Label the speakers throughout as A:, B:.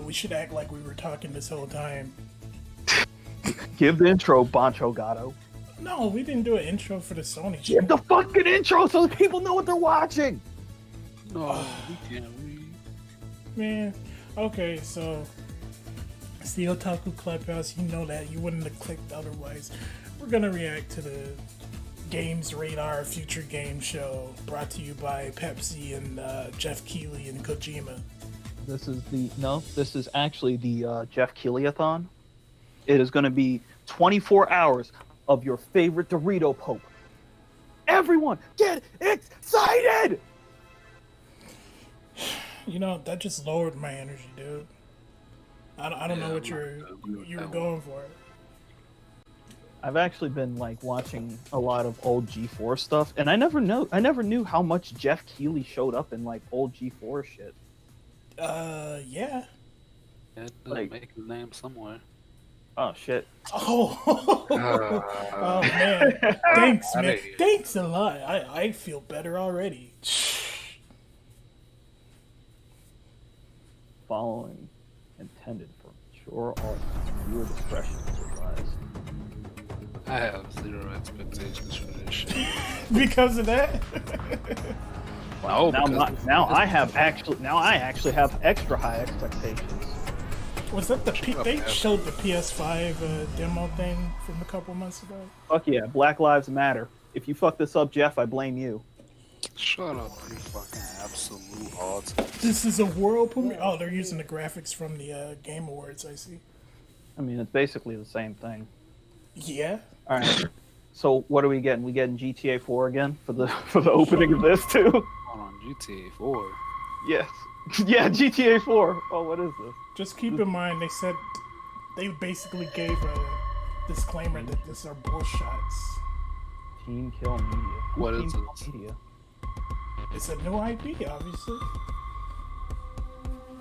A: We should act like we were talking this whole time.
B: Give the intro, Bancho Gatto.
A: No, we didn't do an intro for the Sony show.
B: Give the fucking intro so the people know what they're watching.
C: No, we can't read.
A: Man, okay, so it's the Otaku Clubhouse. You know that. You wouldn't have clicked otherwise. We're gonna react to the GamesRadar Future Game Show, brought to you by Pepsi and Jeff Keighley and Kojima.
B: This is actually the Jeff Keighley-a-thon. It is going to be 24 hours of your favorite Dorito Pope. Everyone, get excited!
A: You know, that just lowered my energy, dude. I don't know what you were going for.
B: I've actually been like watching a lot of old G4 stuff, and I never knew how much Jeff Keighley showed up in like old G4 shit.
A: Yeah.
C: Yeah, like make his name somewhere.
B: Oh shit.
A: Oh. Oh man. Thanks, man. Thanks a lot. I feel better already.
B: Following intended for mature audience. Viewer discretion is advised.
C: I have zero expectations for this shit.
A: Because of that?
B: Well, now I actually have extra high expectations.
A: Was that they showed the PS5 demo thing from a couple months ago?
B: Fuck yeah, Black Lives Matter. If you fuck this up, Jeff, I blame you.
C: Shut up, you fucking absolute autism.
A: This is a world premiere. Oh, they're using the graphics from the Game Awards, I see.
B: I mean, it's basically the same thing.
A: Yeah.
B: All right. So what are we getting? We getting GTA 4 again for the opening of this too?
C: Hold on, GTA 4.
B: Yes. Yeah, GTA 4. Oh, what is this?
A: Just keep in mind, they basically gave a disclaimer that this are bullshots.
B: Team Kill Media.
C: What is
B: Team
C: this?
B: Kill Media?
A: It's a new IP, obviously.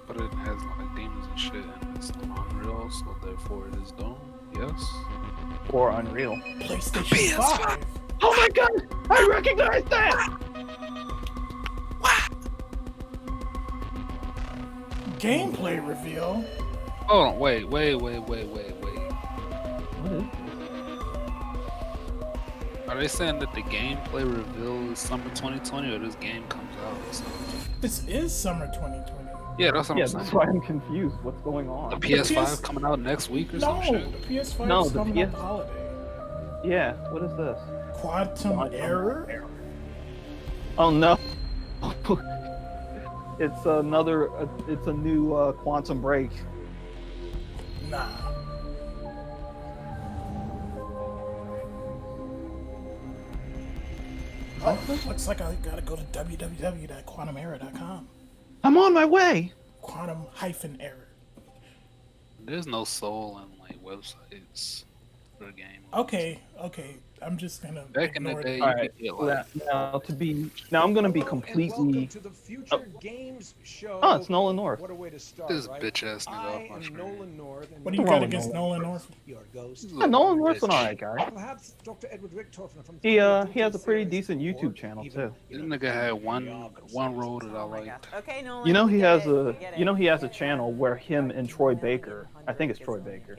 C: But it has like demons and shit, and it's Unreal, so therefore it is done. Yes.
B: Or Unreal.
A: PlayStation 5.
B: Oh my god! I recognize that!
A: Gameplay reveal.
C: Hold on, wait.
B: What is
C: Are they saying that the gameplay reveal is summer 2020 or this game comes out? So...
A: This is summer 2020.
C: Yeah, that's what I'm saying.
B: That's why I'm confused. What's going on?
C: The PS5 coming out next week or some shit?
A: No, the PS5 is coming out the holiday.
B: Yeah, what is this?
A: Quantum Error?
B: Oh no. It's a new Quantum Break.
A: Nah. Oh, looks like I gotta go to www.quantumerror.com.
B: I'm on my way.
A: Quantum-error.
C: There's no soul in like websites for a game.
A: Okay. I'm just gonna
C: Back in the
A: ignore
C: day,
A: it.
C: you could get like...
B: Now I'm gonna be completely.
D: To the Future Games Show.
B: Oh, it's Nolan North.
D: What a way to start,
C: This
D: right?
C: bitch ass nigga
D: I
C: off my
D: am
C: screen.
D: Nolan North. And
A: What do you got against Nolan North?
D: Your ghost.
B: Yeah, Nolan North's an alright guy.
D: Perhaps Dr. Edward Richtorf from
B: He has a pretty decent YouTube channel too.
C: This nigga had one role that I liked.
E: Okay, Nolan,
B: You know
E: we
B: he
E: get
B: has
E: it, we get it.
B: he has a channel where him and Troy Baker, I think it's Troy Baker,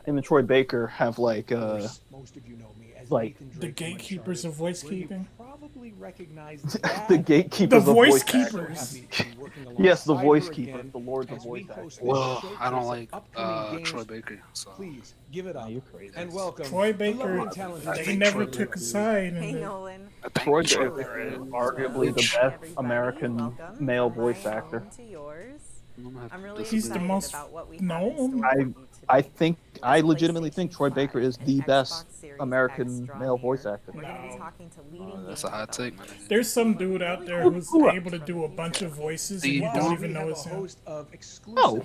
B: him and Troy Baker have like
D: most of you know me as
B: like
D: Nathan
A: The
D: Drake from
A: gatekeepers of
D: Uncharted,
A: voice
D: where you
A: keeping.
D: Probably recognize
B: the gatekeepers
A: The
B: of
A: voice
B: acting.
A: keepers.
B: Yes, the voice keeper, the lords of voice acting.
C: Well, I don't like Troy Baker, so...
D: Please give it up
B: You're crazy.
D: and welcome
A: Troy
D: the
A: Baker,
D: lovely, talented
A: they
C: think
A: never
C: Troy
A: took
C: Baker-
A: a side.
E: Hey,
A: In the,
E: Nolan.
B: Troy Baker is arguably the best American
E: Welcome.
B: male
E: My
B: voice
E: home
B: actor.
E: to yours.
C: I'm gonna have
E: I'm
C: to
E: really
C: disagree.
A: He's the
E: excited
A: most
E: about what we
A: known.
E: have in store for you
B: I
E: today.
B: I legitimately think Troy
E: PlayStation
B: Baker is
E: 5
B: the
E: and
B: best
E: Xbox Series
B: American
E: X
B: male
E: draw
B: voice
E: here.
B: actor.
E: We're going to be
A: No.
E: talking to leading
C: That's
E: game
C: a hot take, man.
E: developers.
A: there's some dude out there who's
B: Who-
A: able to do a bunch of voices and you
C: Steve
A: don't
C: Blum?
A: even know it's him.
B: No,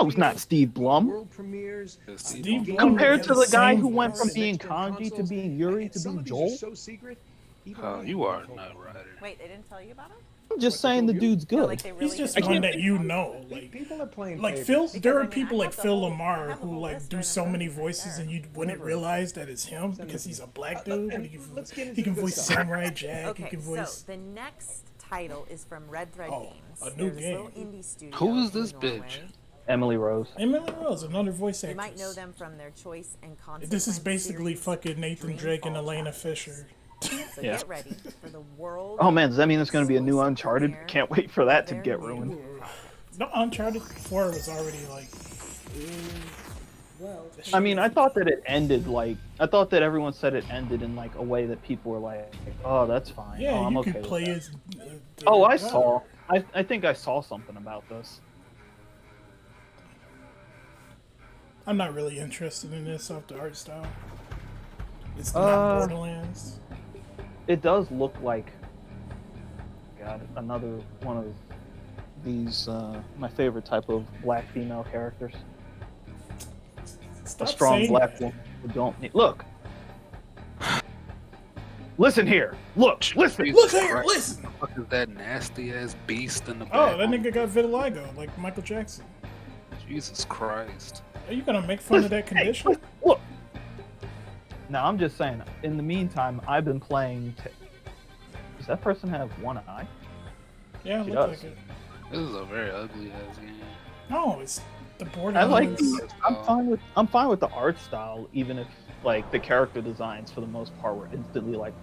B: it's not Steve Blum.
D: World premieres,
A: Steve Blum
B: Compared
A: has
B: to the guy
A: same
B: who went from
A: voice.
B: being Kanji to being Yuri to being Joel.
D: So secret,
C: You are a nut writer.
E: Wait, they didn't tell you about him?
B: I'm just saying the dude's
E: No,
B: good.
E: like they really
A: He's just
E: didn't.
A: one that you know. Like
D: People are playing
A: Phil, there are
E: I mean,
A: people
E: I
A: like
E: have the
A: Phil
E: whole- I
A: Lamar
E: have the
A: who
E: whole
A: like
E: list
A: do
E: right
A: so
E: in
A: many
E: front of
A: voices
E: there.
A: and you wouldn't realize that it's him because he's a black dude.
D: and
A: He
D: let's get
A: can,
D: into
A: he can
D: the good
A: voice
D: stuff.
A: Samurai Jack.
E: Okay,
A: he can
E: so
A: voice.
E: the next title is from Red Thread
A: Oh,
E: Games.
A: a new
E: They're this little
A: game.
E: indie studio
C: Who is
E: in
C: this
E: Norway.
C: bitch?
B: Emily Rose.
A: Emily Rose, another voice
E: You
A: actress.
E: might know them from their choice and consequence.
A: This is basically
E: series,
A: fucking Nathan Drake and
E: Dreamfall
A: Elena
E: chapters.
A: Fisher.
E: So
B: Yeah.
E: get ready for the world.
B: Oh man, does that mean there's going to be a new
E: exclusive
B: Uncharted?
E: premiere
B: Can't wait for that
E: of
B: to
E: their
B: get
E: new
B: ruined.
E: product.
A: No, Uncharted 4 was already like.
D: Well,
B: I mean, I thought that it ended like I thought that everyone said it ended in like a way that people were like, "Oh, that's fine.
A: Yeah,
B: oh, I'm
A: you
B: okay
A: could
B: with
A: play
B: that."
A: as.
B: Oh, I
A: God.
B: saw. I think I saw something about this.
A: I'm not really interested in this off the art style. It's not Borderlands.
B: It does look like, God, another one of these my favorite type of black female characters.
A: Stop
B: A strong
A: saying
B: black
A: that.
B: woman who don't need. Look. Listen here. Look. Listen.
A: Look here, listen.
C: What is that nasty ass beast in the back?
A: Oh, that nigga got vitiligo, like Michael Jackson.
C: Jesus Christ.
A: Are you gonna make fun of that condition?
B: Listen, look. Now I'm just saying. In the meantime, I've been playing. Does that person have one eye?
A: Yeah,
B: She
A: look
B: does.
A: like it.
C: This is a very ugly ass game.
A: No, it's the
B: I
A: Borderlands.
B: like. I'm fine with the art style, even if like the character designs for the most part were instantly like.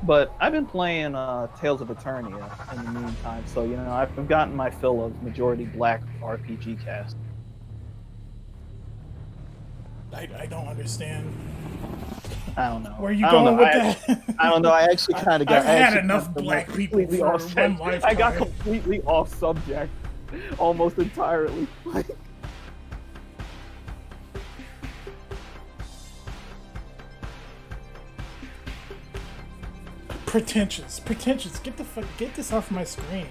B: But I've been playing Tales of Eternia in the meantime, so you know I've gotten my fill of majority black RPG cast.
A: I don't understand.
B: I don't know.
A: Where are you
B: I don't
A: going
B: know.
A: with that?
B: I don't know. I actually kind of got.
A: I've had
B: I actually
A: enough
B: kinda
A: black
B: went
A: people
B: completely
A: for
B: off
A: one
B: subject. I got
A: lifetime.
B: completely off subject, almost entirely.
A: Pretentious. Get this off my screen.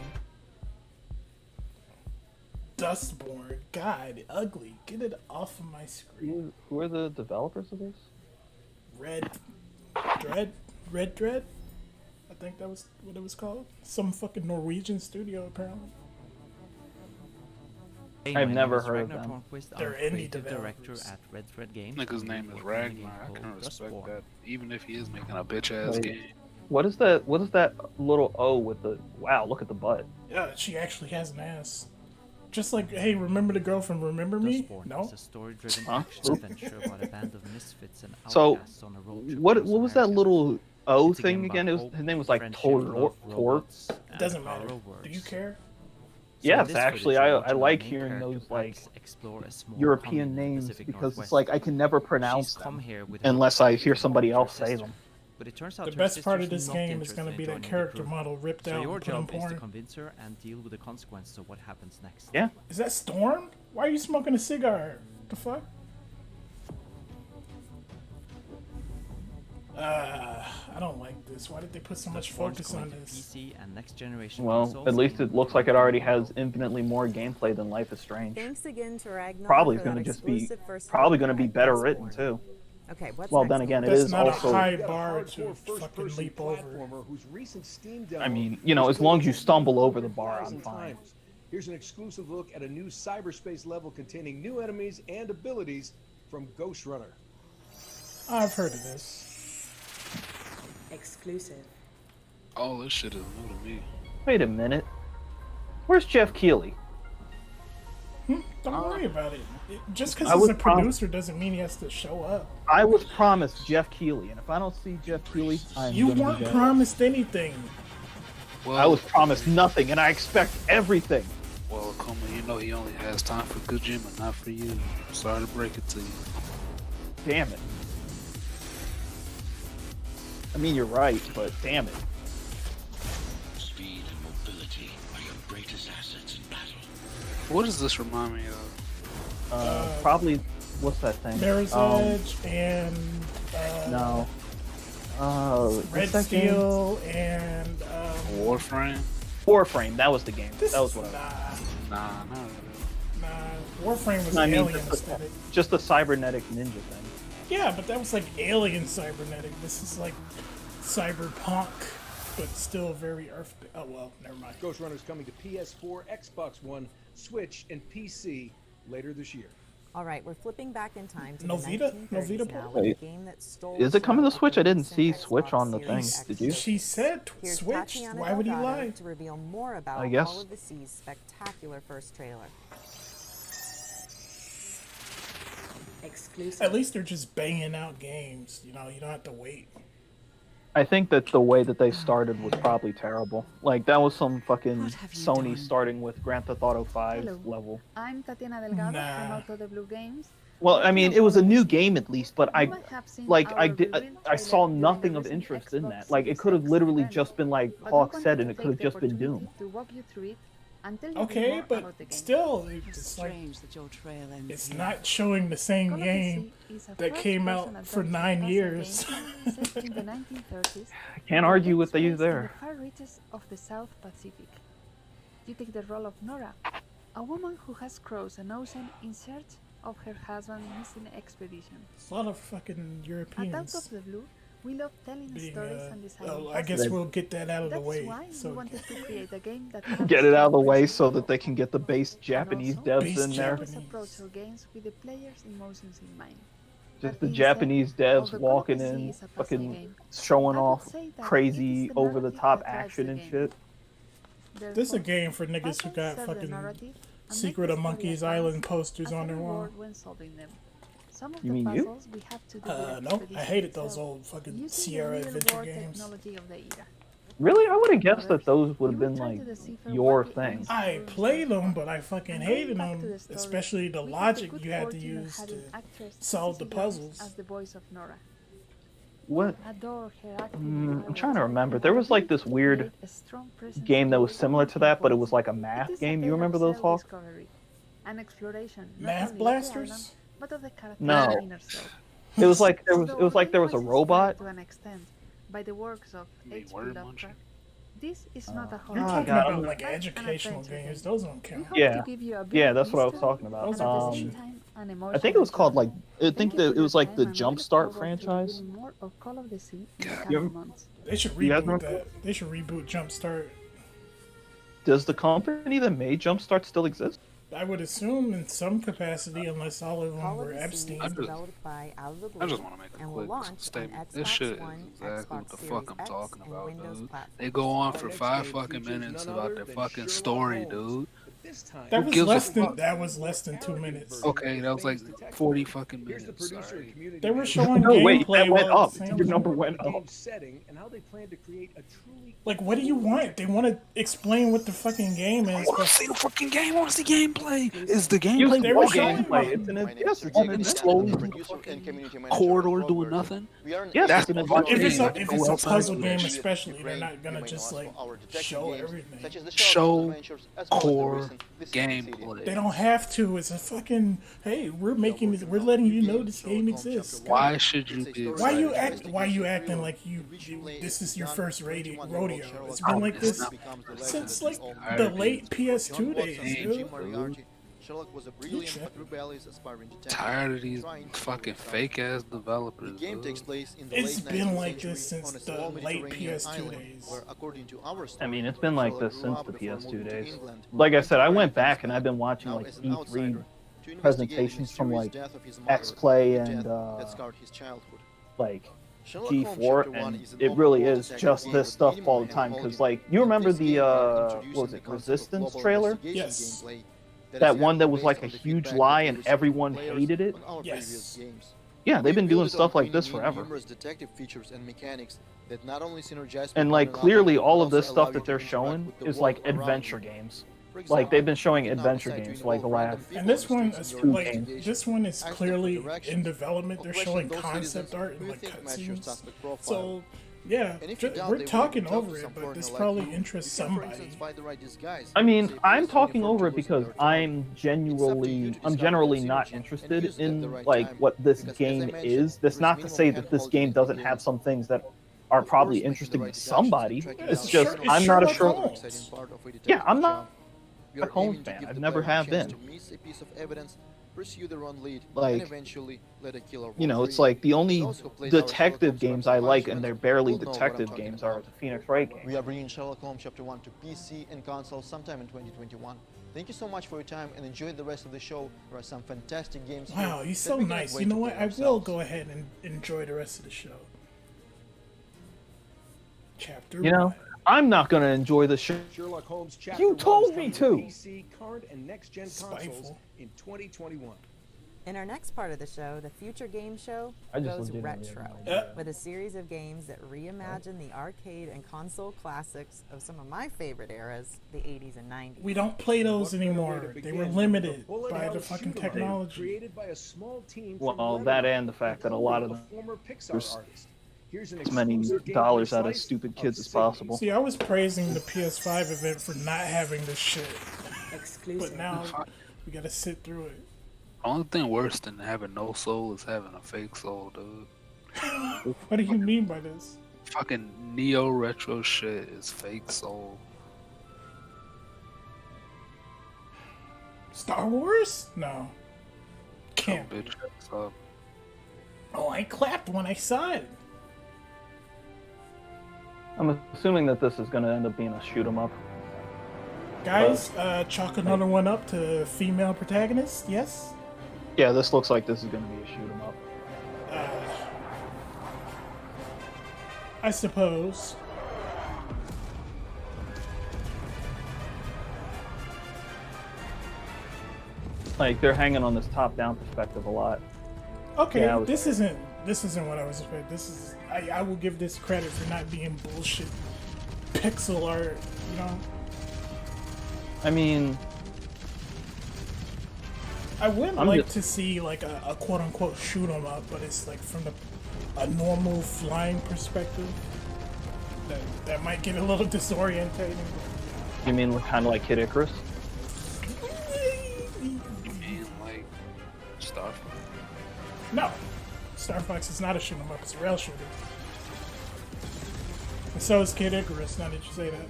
A: Dustborn. God, ugly. Get it off of my screen.
B: Who are the developers of this?
A: Red Dread? I think that was what it was called. Some fucking Norwegian studio, apparently.
F: Hey,
B: I've
F: my
B: never
F: name is
B: heard of
F: Ragnar
B: them.
F: Tornquist. I'm
A: They're indie
F: creative director
A: developers.
F: at Red Thread Games.
C: Nigga's name is
F: working on a game
C: Ragnar. I can
F: called
C: respect
F: Dustborn.
C: that. Even if he is making a bitch ass
B: Wait.
C: game.
B: What is that? What is that little O with the? Wow! Look at the butt.
A: Yeah, she actually has an ass. Just like, hey, remember the girl from Remember Me?
F: Dustborn
A: No?
F: is a story-driven
B: Huh?
F: action adventure about a band of misfits and
B: So,
F: outcasts on a road trip
B: What
F: across
B: was that
F: America.
B: little O
F: It's a game
B: thing
F: about
B: again? It was
F: hope,
B: his name was like
F: friendship,
B: Tor.
F: love, robots,
A: It
F: and
A: doesn't
F: the power
A: matter.
F: of words.
A: Do you care?
F: So in
B: Yes,
F: this
B: actually,
F: footage,
B: I
F: watching our
B: like
F: main
B: hearing
F: character
B: those like
F: Pax explore a small
B: European
F: commune in the
B: names
F: Pacific
B: because
F: Northwest.
B: it's like I can never pronounce
F: She's come
B: them
F: here with her
B: unless I hear
F: adopted
B: somebody
F: daughter
B: else say
F: sister.
B: them.
F: But it turns out
A: The
F: her
A: best part of
F: sister's
A: this
F: not
A: game is
F: interested
A: going to
F: in
A: be that
F: joining the
A: character
F: group.
A: model ripped
F: So
A: out
F: your
A: and put in
F: job is to
A: porn.
F: convince her and deal with the consequences of what happens next.
B: Yeah.
A: Is that Storm? Why are you smoking a cigar? The fuck? I don't like this. Why did they put so much
F: Dustborn's
A: focus
F: coming
A: on
F: to
A: this?
F: PC and next generation
B: Well,
F: consoles
B: at least
F: in
B: it looks like it already has infinitely more gameplay than Life is Strange.
E: Thanks again to Ragnar.
B: Probably
E: for
B: going to
E: that
B: just be
E: exclusive first
B: probably
E: look
B: going to be
E: at
B: better
E: Dustborn.
B: written too.
E: Okay, what's
B: Well,
E: next
B: then
E: on
B: again,
E: the
B: it
A: That's
B: is
A: not a
B: also.
A: high
D: Got a
A: bar
D: hardcore
A: to fucking
D: first-person
A: leap over.
D: platformer whose recent Steam demo
B: I mean, you know,
D: was
B: as long as you
D: played
B: stumble over the bar,
D: 100,000
B: I'm fine.
D: times. Here's an exclusive look at a new cyberspace level containing new enemies and abilities from Ghost Runner.
A: I've heard of this.
E: Exclusive.
C: All this shit is new to me.
B: Wait a minute. Where's Jeff Keighley?
A: Don't worry about it. Just because
B: I
A: he's
B: was
A: a producer doesn't mean he has to show up.
B: I was promised Jeff Keighley, and if I don't see Jeff Keighley, I'm
A: You
B: gonna
A: weren't
B: be dead.
A: promised anything.
C: Well,
B: I was promised nothing, and I expect everything.
C: Well, Kuma, you know he only has time for Kojima, not for you. Sorry to break it to you.
B: Damn it. I mean, you're right, but damn it.
G: Speed and mobility are your greatest assets in battle.
C: What does this remind me of?
B: Probably, what's that thing?
A: Mirror's Edge and
B: No.
A: Red
B: what's that game?
A: Steel and
C: Warframe?
B: Warframe, that was the game.
A: this
B: That was
A: is-
B: what I was.
A: nah,
C: Nah, not really.
A: Warframe was
B: I mean,
A: alien
B: just
A: aesthetic.
B: Just the cybernetic ninja thing.
A: Yeah, but that was like alien cybernetic. This is like cyberpunk, but still very Earth. Oh well, never mind.
D: Ghost Runner is coming to PS4, Xbox One, Switch, and PC later this year.
E: All right, we're flipping back in time to
A: Novita?
E: the 1930s
A: Novita
E: now
A: port?
E: with a
B: Wait.
E: game that stole
B: Is
E: the
B: it coming to
E: show
B: Switch?
E: at
B: I
E: the
B: didn't
E: recent
B: see Switch
E: Xbox
B: on the
E: Series
B: thing.
E: X
B: Did you?
A: She said
E: Here's
A: Switch.
E: Tatiana
A: Why would he
E: Delgado
A: lie?
E: to reveal more about
B: I guess.
E: Call of the Sea's spectacular first trailer.
H: Exclusive.
A: At least they're just banging out games. You know, you don't have to wait.
B: I think that the way that they started was probably terrible. Like that was some fucking
H: What have you
B: Sony
H: done?
B: starting with Grand Theft Auto 5
I: Hello.
B: level.
I: I'm Tatiana Delgado
A: Nah.
I: from Auto the Blue Games.
B: Well, I mean, it was a new game at least, but
I: You
B: I
I: might have seen
B: like
I: our
B: I did
I: reveal
B: I saw
I: trailer during
B: nothing
I: the
B: of
I: recent
B: interest in
I: Xbox
B: that. Like it
I: Series
B: could have
I: X
B: literally
I: event.
B: just been like
I: But we
B: Hawk
I: wanted
B: said,
I: to
B: and it
I: take
B: could have
I: the
B: just been
I: opportunity
B: Doom.
I: to walk you through it and tell you a bit
A: Okay,
I: more
A: but
I: about the game.
A: still, it's like
H: Strange that your trail ends
A: it's
H: here.
A: not showing the same
I: Call of
A: game
I: Duty is a
A: that came out
I: first-person
A: for
I: adventure
A: 9
I: puzzle
A: years.
I: game set in the 1930s.
B: I can't argue with
I: takes
B: you
I: place
B: there.
I: In the far reaches of the South Pacific. You take the role of Nora, a woman who has crossed an ocean in search of her husband's missing expedition.
A: It's a lot of fucking
I: At Out
A: Europeans
I: of the Blue, we love telling
A: being.
I: stories and designing
A: Oh, I
I: puzzles.
A: guess we'll get that out of the
I: That's
A: way.
I: why we
A: So
I: wanted to create a game that
B: Get it out of the way so that they can get the base Japanese
I: also,
B: devs
A: Base
B: in there.
I: always
A: Japanese.
I: approach our games with the player's emotions in mind.
B: Just
I: That
B: the
I: being
B: Japanese
I: said,
B: devs
I: although
B: walking
I: Call of Duty
B: in,
I: is a puzzle
B: fucking
I: game,
B: showing
I: I would
B: off
I: say that it
B: crazy,
I: is the
B: over the
I: narrative
B: top
I: that drives
B: action
I: the
B: and
I: game.
B: shit.
A: this is a
I: Therefore,
A: game for niggas who
I: puzzles
A: got
I: serve the
A: fucking
I: narrative and
A: Secret
I: make
A: of
I: the story
A: Monkey's
I: advance
A: Island posters
I: as a
A: on their wall.
I: reward when solving them. Some of
B: You
I: the
B: mean you?
I: puzzles we have to do with
A: No, I
I: expedition
A: hated those
I: itself,
A: old fucking
I: using
A: Sierra
I: the
A: adventure
I: real-world
A: games.
I: technology of the era.
B: Really? I would have guessed that
I: Others,
B: those would have
I: you will
B: been
I: try
B: like
I: to decipher
B: your
I: what the
B: thing.
I: answer
A: I
I: is.
A: played them, but I fucking
I: And
A: hated
I: going back to
A: them,
I: the story,
A: especially the
I: we had
A: logic
I: good
A: you had to
I: fortune of
A: use to
I: having actress
A: solve the
I: Cissy Jones
A: puzzles.
I: as the voice of Nora.
B: What?
I: Adore her acting
B: I'm trying to remember.
I: and
B: There
I: her
B: was like
I: ability
B: this
I: to
B: weird
I: create a strong presence
B: game that
I: in
B: was
I: the
B: similar
I: world
B: to that, but it
I: voice.
B: was like a
I: It
B: math
I: is a
B: game.
I: tale
B: You
I: of
B: remember those, Hawk?
I: self-discovery, an exploration not
A: Math
I: only of the
A: blasters?
I: island, but of the character's
B: No.
I: inner self.
B: It was like there was.
I: Although
B: It was like
I: the
B: there
I: game
B: was a
I: inspired
B: robot.
I: to an extent by the works of
C: You mean
I: H.P.
C: Word
I: Lovecraft.
C: Muncher?
I: This is not a
A: You're
I: horror
A: talking
B: God,
A: about
B: I'm-
A: like
I: but an
A: educational
I: adventure
A: games.
I: game.
A: Those don't
I: We
A: count.
I: hope
B: Yeah.
I: to give you a bit
B: Yeah,
I: of
B: that's what I was
I: mystery
B: talking about.
A: Those
I: and
A: are
I: at the
A: bullshit.
I: same time an
B: I
I: emotional
B: think it was called like.
I: journey.
B: I think
I: Thank you
B: that
I: for
B: it
I: your
B: was like
I: time,
B: the
I: and we look
B: Jumpstart
I: forward to
B: franchise.
I: revealing more of Call of the Sea in the
C: God.
I: coming
B: You-
I: months.
A: They should
B: You guys
A: reboot
B: remember-
A: that. They should reboot Jumpstart.
B: Does the company that made Jumpstart still exist?
A: I would assume in some capacity, unless all of them
E: Call of
A: were
E: the Sea
A: Epstein.
E: is developed by Out of the Blue
C: I just want to make a
E: and will
C: quick
E: launch on
C: statement.
E: Xbox
C: This shit
E: One,
C: is exactly what
E: Xbox
C: the
E: Series
C: fuck I'm
E: X,
C: talking
E: and
C: about,
E: Windows
C: dude.
E: platforms.
C: They go on
D: Our
C: for
D: next
C: 5
D: game
C: fucking
D: features
C: minutes
D: none
C: about
D: other
C: their
D: than
C: fucking
D: Sherlock
C: story,
D: Holmes.
C: dude.
D: But this time,
A: That
C: Who
A: was
C: gives a
A: less than
C: fuck?
A: that was less than 2 minutes.
C: Okay, that was like 40 fucking
D: Here's the
C: minutes.
D: producer and
C: Alright.
D: community
A: They were
D: manager
A: showing
B: No, wait,
A: gameplay
B: that went
A: while
B: up.
A: at the same
B: Your
A: time.
B: number went
D: game
B: up.
D: setting and how they plan to create a truly
A: Like, what do you want? They want to explain what the fucking game is,
C: I want
A: but
C: to see the fucking game. I want to see gameplay. Is the
B: You
C: gameplay
A: They were
B: see
A: showing
B: gameplay.
A: one.
B: It's an yes, it's
C: fucking
B: an
C: slowly
B: adventure.
C: through the fucking corridor doing nothing?
B: Yes,
C: That's
B: it's an
C: what
B: adventure
A: if it's
B: game.
A: a, if
C: Who
A: it's a
C: else
A: puzzle
C: has
A: game,
C: that?
A: especially, they're not gonna just like show everything.
C: Show core gameplay.
A: They don't have to. It's a fucking hey. We're making this. We're letting you know this game exists.
C: Why should you be
A: Why you
C: excited?
A: act? Why you acting like you this is your first rodeo? It's been like this since like the late PS2 days, dude.
J: Sherlock was a brilliant but rebellious aspiring detective.
C: Tired of these fucking fake ass developers.
J: The game takes
C: dude.
J: place in the
A: It's
J: late
A: been
J: 19th
A: like this
J: century
A: since
J: on a small
A: the late
J: Mediterranean
A: PS2
J: island,
A: days.
J: where, according to our
B: I
J: story,
B: mean, it's been like
J: Sherlock
B: this
J: grew
B: since
J: up
B: the
J: before
B: PS2
J: moving to
B: days.
J: England.
B: Like I said, I went
J: Writing
B: back
J: his
B: and I've been watching
J: now
B: like
J: as an
B: E3
J: outsider, to investigate the
B: presentations from
J: mysterious
B: like
J: death of his mother,
B: X-Play
J: a
B: and
J: death that scarred his childhood.
B: like
J: Sherlock Holmes
B: G4,
J: Chapter 1
B: and
J: is an
B: it really
J: open-world
B: is
J: detective
B: just
J: game
B: this
J: with
B: stuff
J: minimal
B: all the time.
J: hand-holding.
B: Because like you remember
J: In this
B: the
J: game, we are introduced
B: what was
J: to
B: it,
J: the concept of
B: Resistance
J: global
B: trailer?
J: investigation
A: Yes.
J: gameplay that
B: That
J: is
B: one that was
J: based
B: like a
J: on the
B: huge
J: feedback
B: lie
J: that
B: and
J: we received
B: everyone
J: from players
B: hated it.
J: on our
A: Yes.
J: previous games.
B: Yeah, they've been
J: We
B: doing
J: built it
B: stuff
J: on
B: like this
J: bringing in
B: forever.
J: numerous detective features and mechanics that not only synergize with
B: And
J: one
B: like
J: another,
B: clearly
J: but
B: all of
J: also
B: this
J: allow
B: stuff
J: you
B: that
J: to
B: they're
J: interact
B: showing
J: with the
B: is like
J: world around
B: adventure
J: you.
B: games.
J: For
B: Like
J: example,
B: they've been showing
J: you can now
B: adventure
J: decide to
B: games for like the
J: involve random
B: last
J: people
A: And this
J: on the
A: one
J: streets
A: is
J: in your
A: like
J: investigation.
A: this one is
J: Ask them for
A: clearly
J: directions,
A: in development.
J: or
A: They're
J: question
A: showing
J: those
A: concept
J: citizens
A: art
J: who
A: and
J: you
A: like
J: think match your
A: cutscenes.
J: suspect profile.
A: So yeah,
J: And if you doubt
A: we're
J: they will
A: talking
J: even talk
A: over
J: to some
A: it, but
J: foreigner
A: this
J: like
A: probably
J: you,
A: interests
J: you can, for
A: somebody.
J: instance, find the right disguise.
B: I mean,
J: Say,
B: I'm
J: police
B: talking
J: uniform
B: over it
J: to
B: because
J: listen to your
B: I'm
J: target.
B: genuinely,
J: to
B: I'm
J: discover
B: generally
J: those
B: not
J: synergies and
B: interested
J: use them at the
B: in
J: right
B: like
J: time,
B: what this
J: because, as I
B: game
J: mentioned,
B: is. That's
J: there is
B: not to
J: minimal
B: say that this
J: hand-holding
B: game
J: in the
B: doesn't have
J: games.
B: some things that are
J: Of
B: probably
J: course, making the
B: interesting
J: right
B: to
J: deductions and
B: somebody.
J: tracking
A: It's
J: down
B: just
A: Sher-
J: criminals
A: it's
B: I'm not a
A: Sherlock
B: Sherlock.
A: Holmes.
J: exciting part of a
B: Yeah,
J: detective
B: I'm
J: job.
B: not
J: We
B: a
J: are
B: Holmes
J: aiming to
B: fan.
J: give
B: I've
J: the
B: never
J: player a
B: have
J: chance
B: been.
J: to miss a piece of evidence pursue their own lead,
B: Like,
J: and eventually let a killer
B: you know,
J: walk
B: it's
J: free.
B: like the only
J: Those who played our
B: detective
J: Sherlock Holmes
B: games
J: Webster
B: I like,
J: punishment
B: and they're barely
J: will know what I'm
B: detective
J: talking
B: games,
J: about.
B: are the Phoenix Wright games.
J: We are bringing Sherlock Holmes Chapter 1 to PC and console sometime in 2021. Thank you so much for your time and enjoy the rest of the show. There are some fantastic games here
A: Wow, he's
J: that
A: so
J: we cannot
A: nice.
J: wait
A: You know
J: to
A: what?
J: play
A: I will
J: ourselves.
A: go ahead and enjoy the rest of the show. Chapter
B: You know,
A: 1.
B: I'm not gonna enjoy the show.
D: Sherlock Holmes Chapter
B: You
D: 1 is
B: told me
D: coming
B: to.
D: PC, current, and next-gen consoles
A: Spiteful.
D: in 2021.
E: In our next part of the show, the Future Game Show
B: I just
E: goes
B: legitimately have
E: retro
B: no idea.
E: with a series of games that reimagine the arcade and console classics of some of my favorite eras, the 80s and 90s.
A: We don't play those
D: What better way
A: anymore.
D: to
A: They
D: begin
A: were
D: than
A: limited
D: with bullet
A: by
D: hell
A: the fucking
D: shoot 'em up,
A: technology.
D: created by a small team
B: Well,
D: from
B: that
D: Lebanon,
B: and the fact that a
D: including
B: lot of
D: a
B: them
D: former Pixar
B: there's
D: artist. Here's an
B: as many
D: exclusive
B: dollars
D: gameplay
B: out of
D: slice
B: stupid
D: of
B: kids as
D: Sydney.
B: possible.
A: See, I was praising the PS5 event for not having this shit,
E: Exclusive.
A: but now we gotta sit through it.
C: The only thing worse than having no soul is having a fake soul, dude.
A: What do you mean by this?
C: Fucking neo retro shit is fake soul.
A: Star Wars? No.
C: Some
A: Can't.
C: bitch ass up.
A: Oh, I clapped when I saw it.
B: I'm assuming that this is gonna end up being a shoot 'em up.
A: Guys, chalk another one up to female protagonist, yes?
B: Yeah, this looks like this is gonna be a shoot 'em up.
A: I suppose.
B: Like, they're hanging on this top-down perspective a lot.
A: Okay,
B: Yeah, I was-
A: this isn't what I was expecting. This is I will give this credit for not being bullshit pixel art, you know?
B: I mean,
A: I would
B: I'm
A: like
B: just-
A: to see like a quote unquote shoot 'em up, but it's like from a normal flying perspective. That might get a little disorientating.
B: you mean kind of like Kid Icarus?
C: And like Star Fox.
A: No, Star Fox is not a shoot 'em up; it's a rail shooter. And so is Kid Icarus. Now that you say that,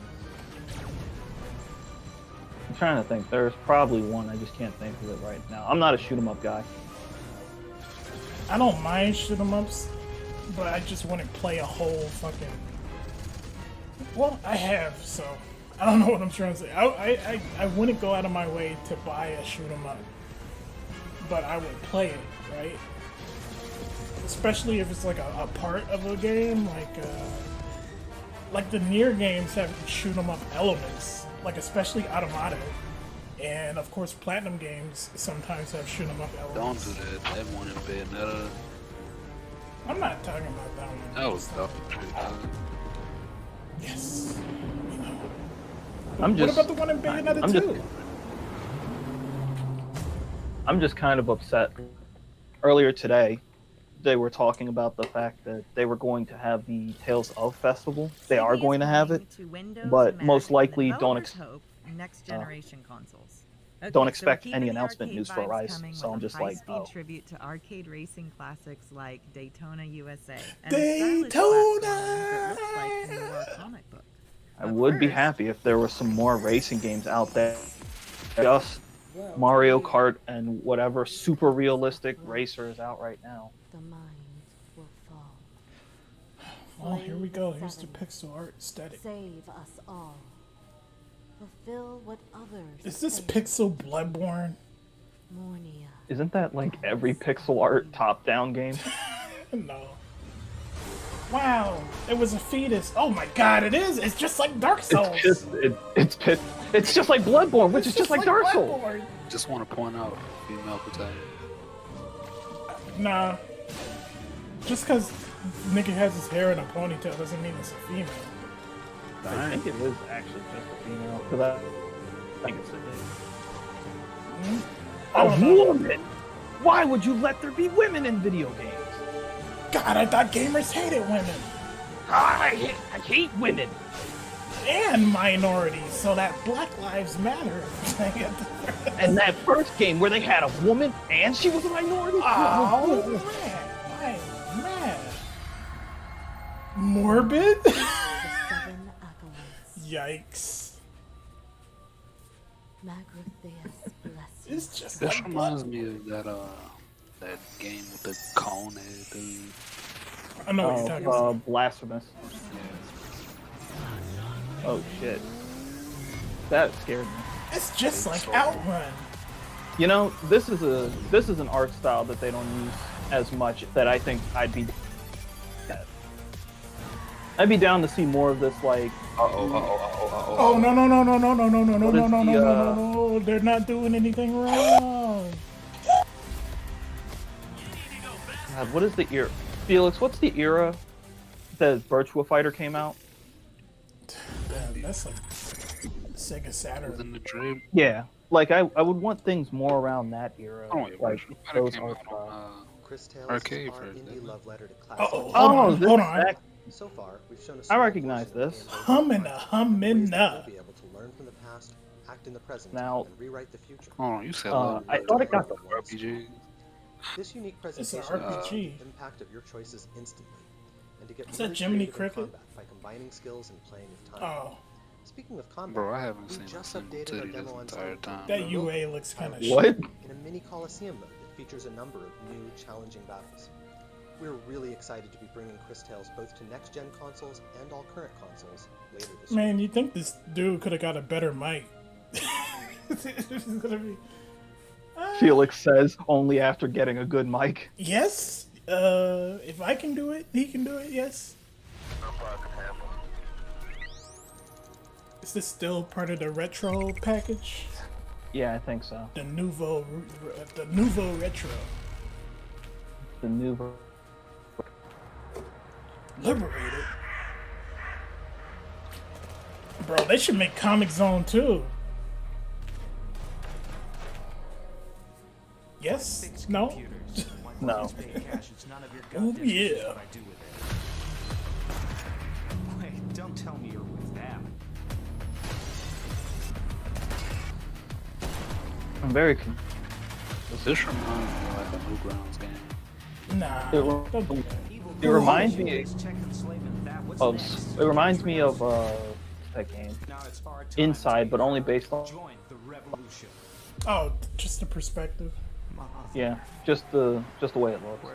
B: I'm trying to think. There's probably one. I just can't think of it right now. I'm not a shoot 'em up guy.
A: I don't mind shoot 'em ups, but I just wouldn't play a whole fucking. Well, I have, so I don't know what I'm trying to say. I wouldn't go out of my way to buy a shoot 'em up, but I would play it, right? Especially if it's like a part of a game, like the Nier games have shoot 'em up elements, like especially Automata, and of course Platinum games sometimes have shoot 'em up
C: Don't
A: elements.
C: do that. That one in Bayonetta.
A: I'm not talking about that one.
C: That was dumb.
A: Yes. You know.
B: I'm
A: What
B: just.
A: about the one in Bayonetta
B: I'm
A: 2?
B: I'm just kind of upset. Earlier today, they were talking about the fact that they were going to have the Tales of Festival. They are going to have it, but most likely
H: next generation consoles.
B: don't expect any announcement news for Rise. So I'm just like, oh.
H: Tribute to arcade racing classics like Daytona USA.
A: Daytona!
B: I would be happy if there were some more racing games out there. Just Mario Kart and whatever super realistic racer is out right now.
K: The mind will fall.
A: Well, here we go. Here's the pixel art aesthetic.
K: Save us all. Fulfill what others
A: Is this
K: fail.
A: pixel Bloodborne?
K: Mornia.
B: Isn't that like every pixel art top-down game?
A: No. Wow, it was a fetus. Oh my god, it is! It's just like Dark Souls!
B: It's just like Bloodborne, which is just like Dark Souls.
A: Bloodborne.
C: Just want to point out female protagonist.
A: Nah. Just because nigga has his hair in a ponytail doesn't mean it's a female.
B: I think it is actually just a female, because I think it's a woman! Why would you let there be women in video games?
A: God, I thought gamers hated women.
B: I hate women.
A: And minorities, so that Black Lives Matter.
B: And that first game where they had a woman and she was a minority?
A: Oh, man. I'm mad. Morbid?
K: The seven acolytes.
A: Yikes.
K: Magrotheus bless you.
A: It's just
C: This
A: like
C: reminds me of that game with the cone head dude.
A: I know what you're talking about.
B: Blasphemous.
C: Yeah.
B: Oh shit. That scared me.
A: It's just like Outrun.
B: You know, this is an art style that they don't use as much that I think I'd be down to see more of this, like
A: Oh no. They're not doing anything wrong.
B: God, what is the era? Felix, what's the era that Virtua Fighter came out?
A: Damn, that's like Sega Saturn.
C: In the dream.
B: Yeah, like I would want things more around that era.
C: Oh, yeah,
B: like
C: Virtua Fighter
B: those
C: came
B: art
C: out
B: styles.
C: on
L: Chris Tales
C: arcade
L: is our
C: version,
L: indie
C: didn't it?
L: love letter to classic.
A: Hold
B: this
A: on.
B: is act-
L: So far, we've shown a
B: I
L: small
B: recognize
L: portion of
B: this.
L: the game's
A: Humming
L: overall
A: a
L: content,
A: humming
L: ways that
A: up.
L: you'll be able to learn from the past, act in the present,
B: Now-
L: and rewrite the future.
C: Oh, you said
B: I thought it got the
C: RPG.
L: This unique
A: It's
L: presentation
A: an
L: shows
A: RPG.
L: the impact of your choices instantly, and to get
A: Is that
L: really
A: Jiminy
L: creative in
A: Cricket?
L: combat by combining skills and playing with time.
A: Oh,
L: Speaking of combat,
C: Bro, I haven't
L: we
C: seen a
L: just
C: single
L: updated our
C: titty this
L: demo on
C: entire
L: Steam.
C: time.
A: that UA looks kind of
B: What?
A: shit.
L: In a mini Coliseum mode that features a number of new, challenging battles. We're really excited to be bringing Chris Tales both to next-gen consoles and all current consoles later this year.
A: Man, you think this dude could have got a better mic? This is gonna be.
B: Felix says only after getting a good mic.
A: Yes. If I can do it, he can do it. Yes. Is this still part of the retro package?
B: Yeah, I think so.
A: The nouveau retro.
B: The new.
A: Liberated. Bro, they should make Comic Zone too. Yes? No?
B: No.
A: Oh yeah.
M: Wait, don't tell me you're with them.
B: I'm very.
C: This reminds me of like a Newgrounds game.
A: Nah.
B: It,
A: Don't do that.
B: it reminds me of. It reminds me of that game. Inside, but only based on.
A: Oh, just the perspective.
B: Yeah, just the way it looks.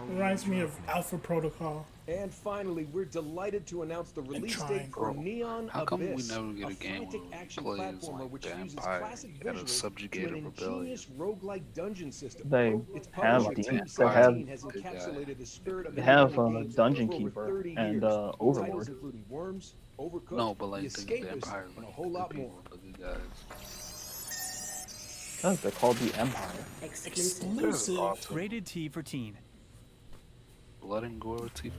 A: Reminds me of Alpha Protocol.
D: And finally, we're delighted to announce the release date for Neon
C: How come we
D: Abyss,
C: never get a game
D: frantic
C: where
D: action
C: we play as
D: platformer
C: like
D: which
C: the
D: fuses
C: Empire
D: classic
C: at a
D: visuals
C: subjugated
D: to an
C: rebellion?
D: ingenious roguelike dungeon system.
B: They
D: Its
B: have
D: publisher, Team
B: they
D: 17,
B: have
D: has encapsulated the spirit of
B: they have
D: independent games
B: Dungeon
D: for over
B: Keeper
D: 30
B: and
D: years. Titles
B: Overlord.
D: including Worms, Overcooked,
C: No, but like
D: The
C: the
D: Escapist,
C: Empire is
D: and a
C: like
D: whole
C: the
D: lot
C: people,
D: more.
C: the good guys.
B: Because they're called the Empire.
A: Exclusive.
M: Rated T for teen.
C: Blood and gore T15.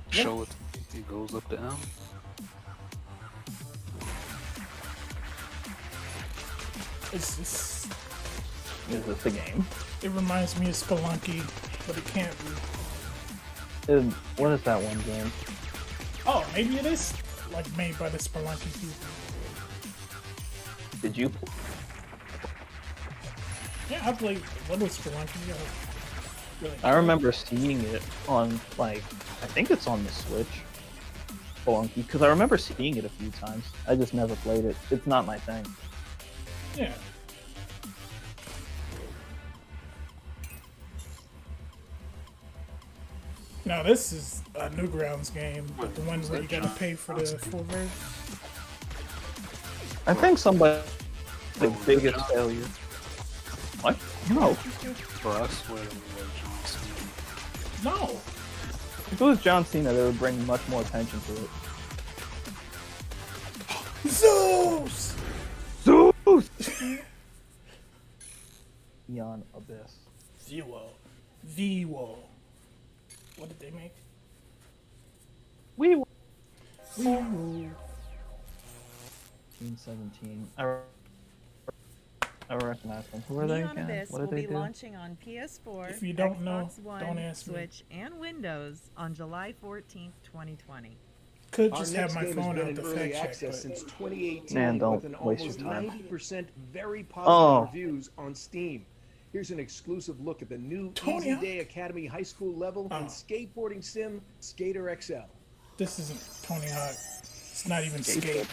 C: Show it. It goes up to M.
A: It's
B: Is this the game?
A: it reminds me of Spelunky, but it can't be.
B: What is that one game?
A: Oh, maybe it is like made by the Spelunky people.
B: Did you?
A: Yeah, I played little Spelunky. Really
B: I remember seeing it on like I think it's on the Switch. Spelunky, because I remember seeing it a few times. I just never played it. It's not my thing.
A: Yeah. Now this is a Newgrounds game, but the one where you gotta pay for the full version.
B: I think somebody the biggest failure. What? No.
C: Bro, I swear it was John Cena.
A: No.
B: If it was John Cena, they would bring much more attention to it.
A: Zeus!
B: Zeus! Neon Abyss.
A: Vivo. What did they make?
B: We. 17. I recognize them. Who are they
E: Neon
B: again?
E: Abyss
B: What
E: will
B: did they
E: be
B: do?
E: launching on PS4,
A: If you don't
E: Xbox
A: know,
E: One,
A: don't ask me.
E: Switch, and Windows on July 14th, 2020.
A: Could
D: Our
A: just
D: next
A: have my
D: game has
A: phone
D: been
A: out
D: in
A: to
D: early
A: fact check,
D: access
A: but
D: since 2018
B: Man, don't
D: with an
B: waste
D: almost
B: your time.
D: 90% very positive
B: Oh.
D: reviews on Steam. Here's an exclusive look at the new
A: Tony
D: Easy
A: Hawk?
D: Day Academy High School level and
A: Oh.
D: skateboarding sim Skater XL.
A: this isn't Tony Hawk. It's not even Skate.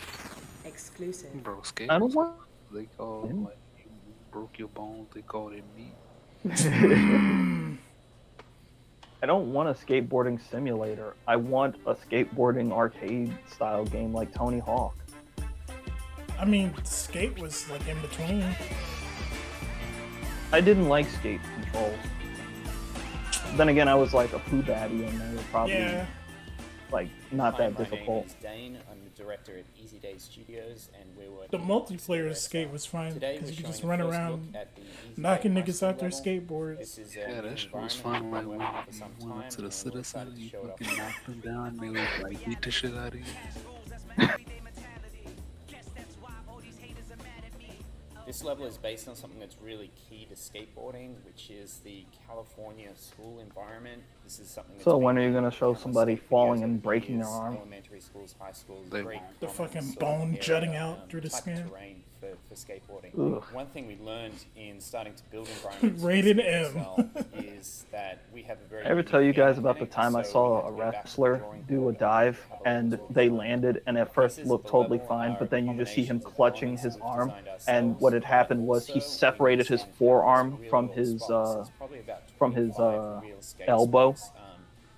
K: Exclusive.
C: Bro, skate.
B: I don't want.
C: They call like you broke your bones. They call it meat.
B: I don't want a skateboarding simulator. I want a skateboarding arcade style game like Tony Hawk.
A: I mean, Skate was like in between.
B: I didn't like skate controls. Then again, I was like a poo baddie, and they were probably like not that difficult.
N: My name is Dane. I'm the director at Easy Day Studios, and we're working.
A: The multiplayer Skate was fine because you could just run around knocking niggas out their skateboards.
C: Yeah, that shit was fun. Like when we went to the Citizen, you fucking knocked them down, they would like beat the shit out of you.
N: This level is based on something that's really key to skateboarding, which is the California school environment. This is something.
B: So when are you gonna show somebody falling and breaking their arm?
N: Elementary schools, high schools,
A: The fucking bone jutting out through the skin.
N: For skateboarding.
B: Ugh.
N: One thing we learned in starting to build environments
A: Rated
N: for
A: M.
N: Excel is that we have a very
B: I ever tell you guys about the time I saw a wrestler do a dive and they landed and at first looked totally fine, but then you just see him clutching his arm, and what had happened was he separated his forearm from his elbow.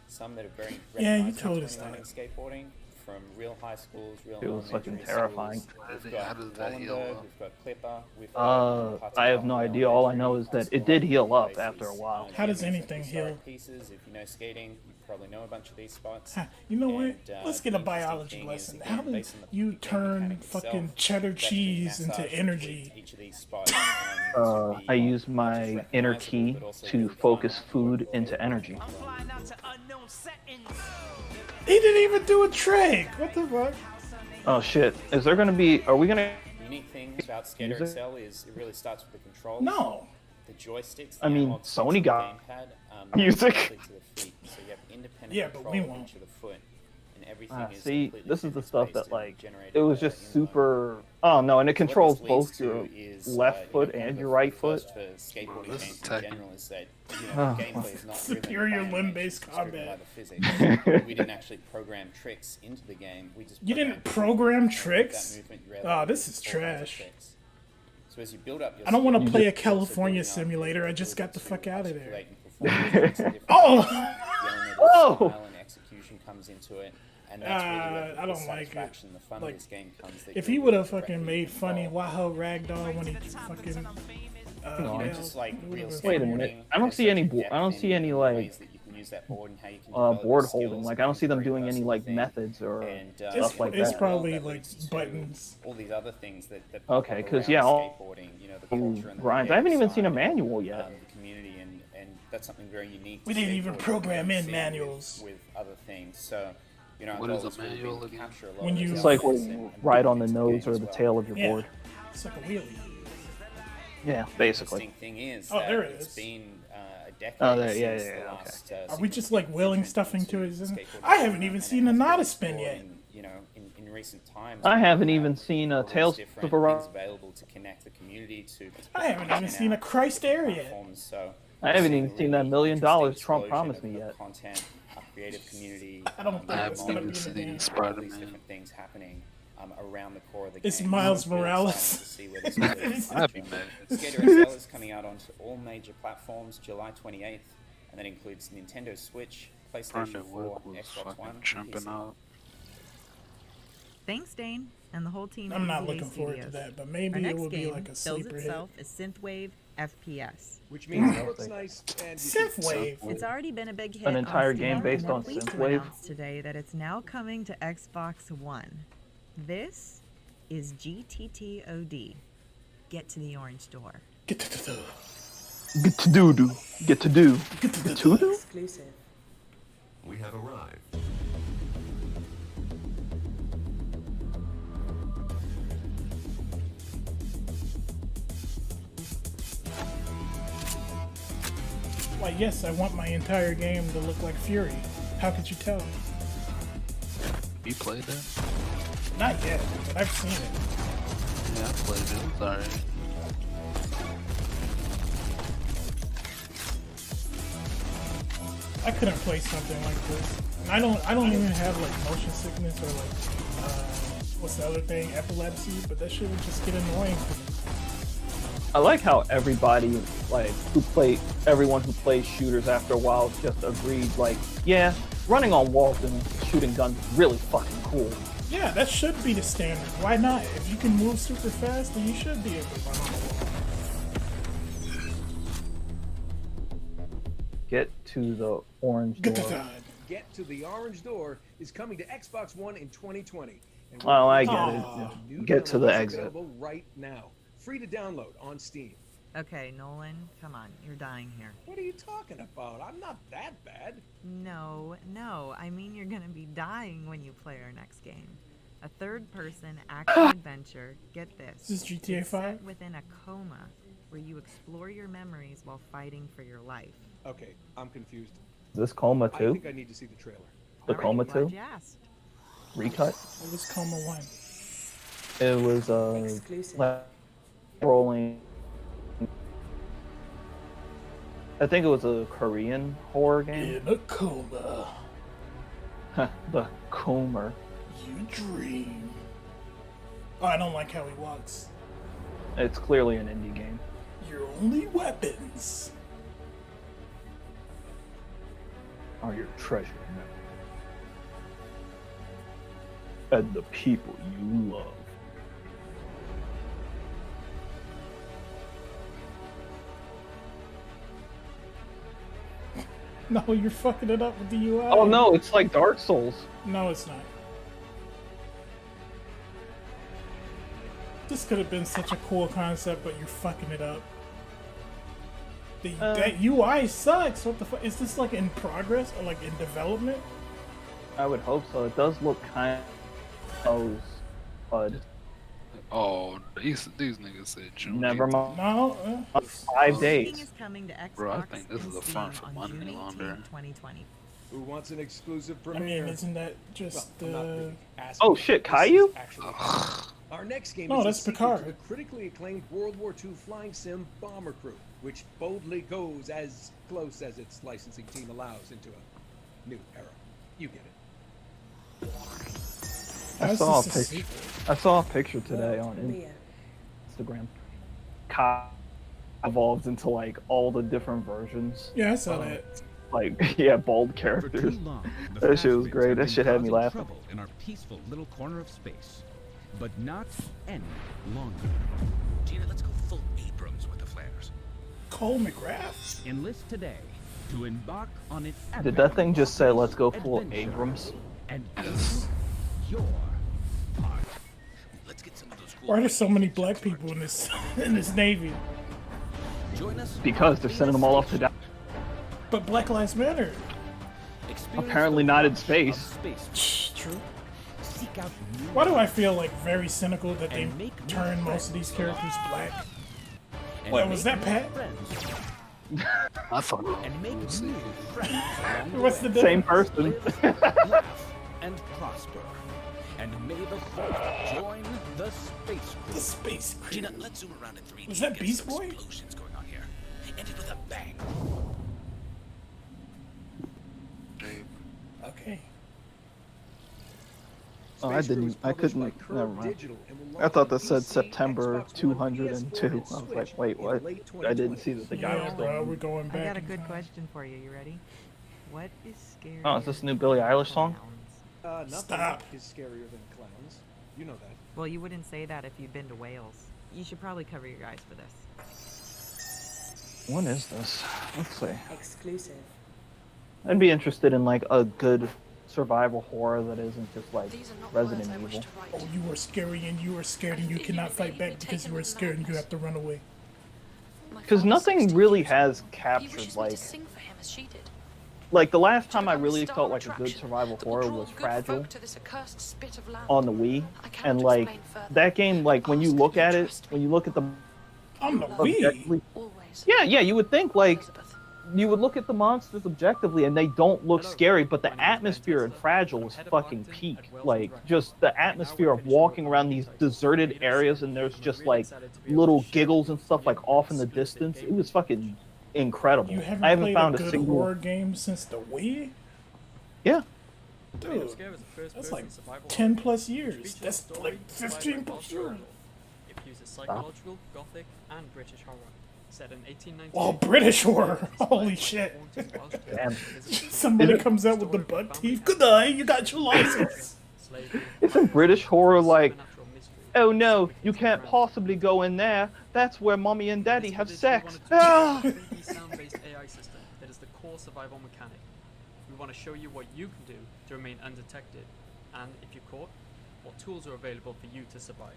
N: Some that are very
A: Yeah, you told us
N: learning skateboarding from real high schools, real
B: It was fucking
N: elementary
B: terrifying.
N: schools. We've got Wallenberg, we've got Clipper, we've
B: I have no idea. All I know is that it did heal up after a while.
A: How does anything heal?
N: Pieces. If you know skating, you probably know a bunch of these spots.
A: You know what? Let's get a biology lesson. How do you turn fucking cheddar cheese into energy?
N: Each of these spots.
B: I use my inner key to focus food into energy.
A: He didn't even do a trick. What the fuck?
B: Oh shit! Is there gonna be? Are we gonna?
N: Unique thing about Skater
B: Music?
N: Excel is it really starts with the controls.
A: No.
N: The joysticks.
B: I mean, Sony got music.
N: To the feet, so you have independent
A: but we
N: control of
A: won't.
N: each of the foot, and everything is
B: See,
N: completely
B: this is the stuff that like
N: generated
B: it was just super. Oh no, and it controls both your left foot and your right foot.
N: for skateboarding games in general is that
B: Oh.
N: gameplay is not
A: Superior limb-based combat.
N: physics. We didn't actually program tricks into the game. We just
A: You didn't program tricks? Oh, this is trash.
N: So as you build up your
A: I don't want to
N: skill,
A: play a
N: you're also
A: California
N: building up
A: simulator. I
N: your
A: just got the fuck out of there.
N: Oh!
A: Oh!
N: And execution comes into it, and that's really where
A: I
N: the
A: don't like it.
N: satisfaction, the fun of
A: Like,
N: this game comes. That
A: if
N: you're
A: he would have
N: able to
A: fucking
N: directly
A: made funny
N: control.
A: Wahoo Ragdoll when he fucking
N: You know, just like real
B: Wait a minute. I don't see any. I don't see any like board holding. Like I don't see them doing any like methods or stuff like
A: it's
B: that.
A: probably like buttons.
N: All these other things that
B: Okay, because
N: around
B: yeah, all
N: skateboarding, you know, the culture and the
B: grinds. I haven't even
N: side,
B: seen a manual yet.
N: the community, and that's something very unique.
A: We
N: to
A: didn't even
N: skateboarding
A: program
N: that
A: in
N: we see
A: manuals.
N: with other things. So, you know, our
C: What
N: goal
C: is a
N: is really
C: manual
N: to
C: again?
N: capture a lot
A: When
N: of
A: you-
N: those
B: It's like
N: elements
B: when you
N: and
B: ride
N: put
B: on the
N: them into
B: nose
N: games
B: or
N: as
B: the
N: well.
B: tail of your
A: Yeah.
B: board.
A: It's like a wheelie.
B: Yeah, basically.
N: Interesting thing is
A: Oh,
N: that
A: there it
N: it's
A: is.
N: been a decade
B: Oh, there,
N: since
B: yeah,
N: the
B: yeah,
N: last,
A: Are we just like willing stuff into it? I haven't even seen a Nada spin yet.
N: You know, in recent times,
B: I haven't even seen a Tales
N: different
B: of Arise.
N: things available to connect the community to.
A: I haven't even seen a Christ area yet.
N: Platforms, so
B: I haven't even seen that $1 million Trump
N: explosion
B: promised
N: of
B: me yet.
N: Content, a creative community.
A: I don't think it's gonna be in the
C: seen
A: game.
C: Spider-Man.
N: All these different things happening around the core of the
A: It's
N: game.
A: Miles
N: We're really
A: Morales.
N: starting to see where this goes.
C: I'd be mad.
N: Skater XL is coming out onto all major platforms July 28th, and that includes Nintendo Switch, PlayStation
C: Brandon
N: 4,
C: Wood was
N: Xbox
C: fucking
N: One, and
C: jumping
N: PC.
C: out.
H: Thanks, Dane, and the whole team.
A: I'm
H: at
A: not
H: Easy Day
A: looking forward to
H: Studios.
A: that, but
H: Our
A: maybe it
H: next
A: will be
H: game
A: like a
H: bills
A: sleeper hit.
H: itself as synthwave FPS.
D: Which means it looks nice and
A: Synthwave.
H: It's already been a big hit.
B: An entire
H: on Steam,
B: game based
H: and I'm
B: on
H: pleased to
B: synthwave?
H: announce today that it's now coming to Xbox One. This is GTTOD. Get to the orange door.
A: Get to the
B: Get to do. Get to do. Get to do.
K: Exclusive.
O: We have arrived.
A: Why, yes, I want my entire game to look like Fury. How could you tell?
C: You played that?
A: Not yet, but I've seen it.
C: Yeah, I played it. It was alright.
A: I couldn't play something like this. And I don't even have like motion sickness or like what's the other thing? Epilepsy, but that shit would just get annoying.
B: I like how everybody, like, everyone who plays shooters after a while just agreed, like, yeah, running on walls and shooting guns is really fucking cool.
A: Yeah, that should be the standard. Why not? If you can move super fast, then you should be able to run on the wall.
B: Get to the orange door.
D: Get to the orange door is coming to Xbox One in 2020. And
B: Oh, I get it.
D: new
B: Yeah. Get to the
D: downloads
B: exit.
D: available right now. Free to download on Steam.
H: Okay, Nolan, come on. You're dying here.
D: What are you talking about? I'm not that bad.
H: No. I mean, you're going to be dying when you play our next game. A third-person action adventure. Get this.
A: Is this GTA
H: It's set
A: 5?
H: within a coma where you explore your memories while fighting for your life.
D: Okay, I'm confused.
B: Is this Coma
D: I
B: 2?
D: think I need to see the trailer.
B: The Coma
H: Glad
B: 2?
H: you asked.
B: Recut?
A: What was Coma 1?
B: It was, like, rolling. I think it was a Korean horror game.
A: In a coma.
B: The Comer.
A: You dream. Oh, I don't like how he walks.
B: It's clearly an indie game.
A: Your only weapons
B: Are your treasure and the people you love.
A: No, you're fucking it up with the UI.
B: Oh no, it's like Dark Souls.
A: No, it's not. This could have been such a cool concept, but you're fucking it up. That UI sucks. What the fuck? Is this like in progress or like in development?
B: I would hope so. It does look kind of bud.
C: Oh, these niggas said June.
B: Never mind.
A: No.
B: 5 days.
H: Is coming to Xbox
C: Bro, I think this is a
H: and
C: front
H: Steam
C: for
H: on
C: money
H: June
C: longer.
H: 18, 2020.
D: Who wants an exclusive
A: I
D: premiere?
A: mean, isn't that just the?
B: Oh shit, Caillou?
D: Our next game
A: No,
D: is
A: that's
D: a sequel to
A: Picard.
D: the critically acclaimed World War II flying sim Bomber Crew, which boldly goes as close as its licensing team allows into a new era. You get it.
B: I saw a picture today on Instagram. Kai evolves into like all the different versions.
A: Yeah, I saw that.
B: Like, yeah, bald characters. That shit was great. That shit had me laughing.
P: In our peaceful little corner of space, but not any longer.
G: Gina, let's go full Abrams with the flares.
A: Cole McGrath.
P: Enlist today to embark on an
B: Did that thing just say, let's go full Abrams?
P: and your part.
G: Let's get some of those
A: Why are there so many black people in this in this Navy?
G: Join us.
B: Because they're sending them all off to die.
A: But Black Lives Matter.
B: Apparently not in space.
A: True.
P: Seek out
A: Why do I feel like very cynical that they turn most of these characters black? What was that, Pat?
B: I thought
P: and make new friends.
A: What's the
B: same
A: difference?
B: person.
P: Laugh and prosper. And may the fourth join the space crew.
A: The space crew.
G: Gina, let's zoom around in 3D.
A: Was that
G: and get
A: Beast
G: some
A: Boy?
G: explosions going on here. End it with a bang.
A: Okay.
B: Oh, I didn't. I couldn't. Never mind. I thought that said September 202. I was like, wait, what? I didn't see that the guy was
A: Yeah,
B: still.
A: bro, we're going back.
H: I got a
A: in
H: good
A: time.
H: question for you. You ready? What is scary?
B: Oh, is this a new Billie Eilish song?
D: Nothing
A: Stop.
D: is scarier than clowns. You know that.
H: Well, you wouldn't say that if you'd been to Wales. You should probably cover your eyes for this.
B: What is this? Let's see.
Q: Exclusive.
B: I'd be interested in like a good survival horror that isn't just like Resident Evil.
A: Oh, you were scary and you were scared and you cannot fight back because you were scared and you have to run away.
B: Because nothing really has captured like the last time I really felt like a good survival horror was Fragile on the Wii, and like that game, like when you look at it, when you look at the
A: On the Wii.
B: yeah, you would think like you would look at the monsters objectively and they don't look scary, but the atmosphere in Fragile was fucking peak. Like just the atmosphere of walking around these deserted areas and there's just like little giggles and stuff like off in the distance. It was fucking incredible.
A: You haven't
B: I haven't
A: played
B: found
A: a
B: a
A: good
B: single
A: horror game since the Wii?
B: Yeah.
A: Dude,
Q: Scare is a
A: that's
Q: first-person
A: like
Q: survival
A: 10
Q: horror
A: plus
Q: game which
A: years.
Q: features a
A: That's
Q: story
A: like
Q: inspired by
A: 15 plus years.
Q: It uses psychological, gothic, and British horror. Set in 1898.
A: Oh, British horror! Holy shit!
B: Damn.
A: Somebody comes out with the butt teeth. Good day, you got your license.
B: Isn't British horror like, oh no, you can't possibly go in there. That's where mommy and daddy have sex. Ah!
Q: 3D sound-based AI system that is the core survival mechanic. We want to show you what you can do to remain undetected, and if you're caught, what tools are available for you to survive.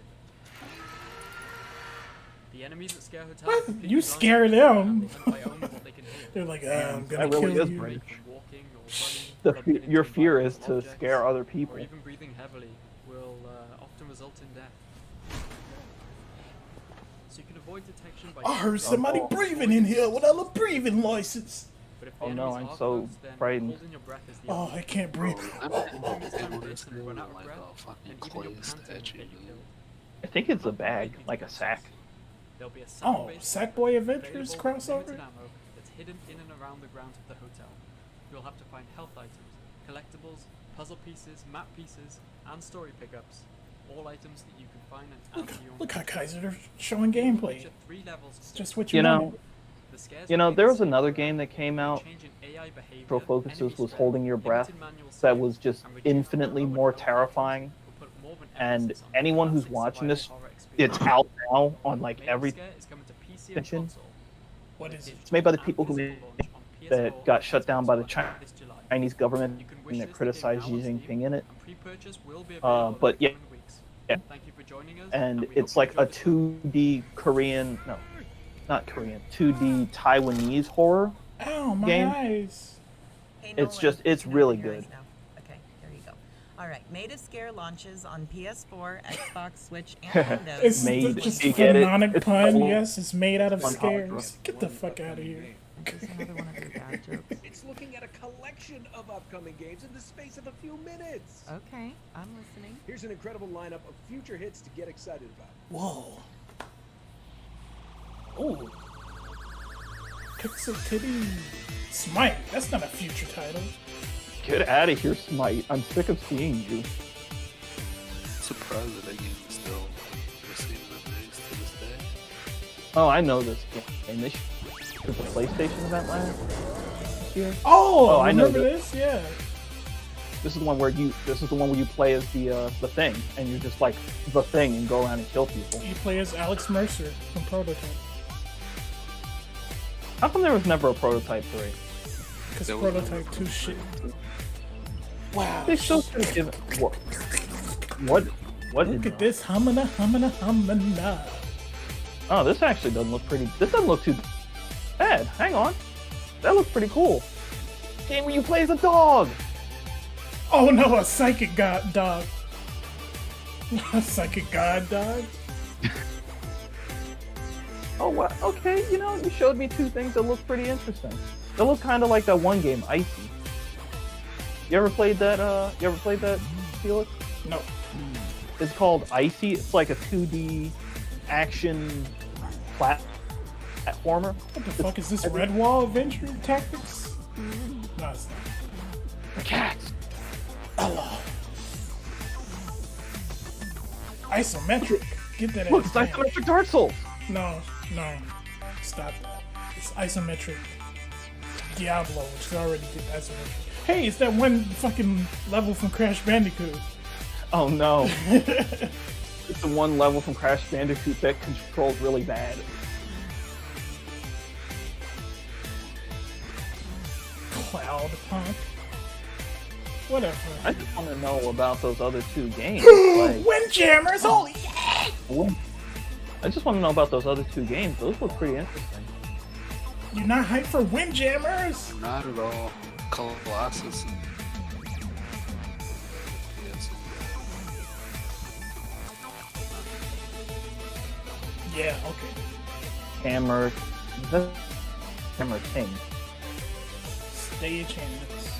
Q: The enemies at Scare Hotel are completely
A: You
Q: blind,
A: scare them.
Q: and by only what they can hear.
A: They're like, I'm gonna
B: That really
A: kill
B: is
A: you.
B: British.
Q: Walking or running,
B: Your fear is to scare other people.
Q: or even breathing heavily will often result in death. So you can avoid detection by.
A: I heard somebody breathing in here without a breathing license.
Q: But if the
B: Oh no,
Q: enemies
B: I'm
Q: are
B: so
Q: close, then
B: frightened.
Q: holding your breath is the
A: Oh,
Q: option.
A: I can't breathe.
C: I'm able to
Q: Run out of
C: like
Q: breath,
C: a fucking
Q: and even
C: clay
Q: your panting will
C: statue.
Q: get you killed.
B: I think it's a bag, like a sack.
Q: There'll be a
A: Oh,
Q: sound-based
A: Sackboy
Q: weapon
A: Adventures
Q: available with
A: crossover?
Q: limited ammo that's hidden in and around the grounds of the hotel. You'll have to find health items, collectibles, puzzle pieces, map pieces, and story pickups. All items that you can find and add to your
A: Look how Kaiser showing gameplay.
Q: Feature 3 levels.
A: It's just what you
B: You know,
A: wanted.
Q: The scares
B: you know,
Q: remain
B: there
Q: the
B: was
Q: same.
B: another game that came out.
Q: Change in AI behavior,
B: Pro Focuses
Q: enemy
B: was
Q: strength,
B: holding your breath.
Q: limited manual
B: That
Q: save,
B: was just
Q: and reduced
B: infinitely
Q: ammo and
B: more
Q: health
B: terrifying.
Q: items will put more of an
B: And
Q: emphasis on the
B: anyone who's
Q: classic
B: watching this,
Q: survival horror experience.
B: it's out now on like
Q: Main
B: every
Q: Scare is coming to PC and
B: section.
Q: console.
A: What is it?
B: It's made by the people who made that got shut down by the Chinese government and that criticized Xi Jinping in it.
Q: Pre-purchase will be available
B: But
Q: in the
B: yeah,
Q: coming weeks.
B: yeah.
Q: Thank you for joining us.
B: And
Q: we
B: it's
Q: hope you
B: like a
Q: enjoyed the
B: 2D Korean, no, not Korean, 2D Taiwanese horror
A: Ow, my
B: game.
A: eyes.
H: Hey,
B: It's
H: Nolan,
B: just, it's
H: you can
B: really
H: open your
B: good.
H: eyes now. Okay, there you go. All right, Made of Scare launches on PS4, Xbox, Switch, and Windows.
A: It's
B: Made,
A: just
B: you
A: a
B: get it?
A: phononic
B: It's
A: pun.
B: so
A: Yes, it's made out of
B: fun.
A: scares. Get the fuck out of here.
H: This is another one of your bad jokes.
D: It's looking at a collection of upcoming games in the space of a few minutes.
H: Okay, I'm listening.
D: Here's an incredible lineup of future hits to get excited about.
A: Whoa. Oh. Pixel Titty Smite. That's not a future title.
B: Get out of here, Smite. I'm sick of seeing you.
C: Surprised that that game is still receiving updates to this day.
B: Oh, I know this game. This was the PlayStation event last year.
A: Oh,
B: I know
A: remember
B: this.
A: this? Yeah.
B: This is the one where you play as the Thing, and you're just like the Thing and go around and kill people.
A: You play as Alex Mercer from Prototype.
B: How come there was never a Prototype 3?
A: Because Prototype 2 shit. Wow.
B: They still should have given. What?
A: Look at this. Humana, humana, humana.
B: Oh, this actually doesn't look pretty. This doesn't look too bad. Hang on. That looks pretty cool. Game where you play as a dog.
A: Oh no, a psychic god dog. A psychic god dog?
B: Oh, well, okay. You know, you showed me two things that look pretty interesting. They look kind of like that one game, Icy. You ever played that? Felix?
A: No.
B: It's called Icy. It's like a 2D action platformer.
A: What the fuck is this? Redwall Adventure Tactics? No, it's not.
B: The cats.
A: Allah. Isometric. Get that
B: Look,
A: ass
B: it's
A: down.
B: isometric Dark Souls.
A: No. Stop that. It's isometric Diablo, which is already isometric. Hey, it's that one fucking level from Crash Bandicoot.
B: Oh no. It's the one level from Crash Bandicoot that controls really bad.
A: Cloud Punk. Whatever.
B: I just want to know about those other two games. Like,
A: Windjammers! Holy shit!
B: I just want to know about those other two games. Those look pretty interesting.
A: You're not hyped for Windjammers?
C: Not at all. Colossus.
A: Yeah, okay.
B: Hammer King.
A: Stage hands.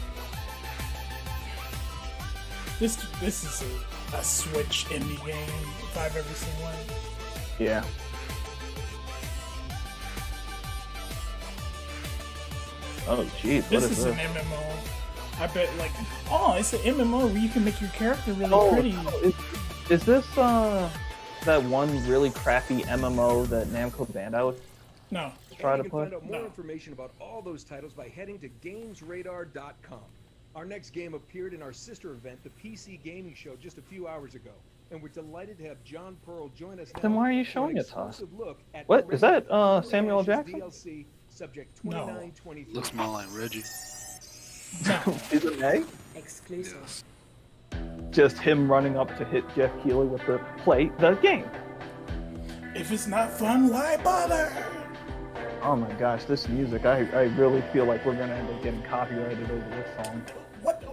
A: This is a Switch indie game if I've ever seen one.
B: Yeah. Oh jeez, what
A: This
B: is
A: is
B: this?
A: an MMO. I bet like, oh, it's an MMO where you can make your character really pretty.
B: Is this that one really crappy MMO that Namco Bandai was
A: No.
B: try
D: You
B: to
D: can
B: push?
D: find out more information about all those titles by heading to GamesRadar.com. Our next game appeared in our sister event, the PC Gaming Show, just a few hours ago, and we're delighted to have John Pearl join us now.
B: Then why are you
D: for
B: showing
D: an
B: it to us?
D: exclusive look at
B: What is that?
D: Remnant
B: Samuel
D: Ashes
B: Jackson?
D: DLC, subject
A: No.
D: 2923.
C: Looks more like Reggie.
B: Is it May?
K: Exclusive.
B: Just him running up to hit Jeff Keighley with the play the game.
A: If it's not fun, why bother?
B: Oh my gosh, this music! I really feel like we're gonna end up getting copyrighted over this song.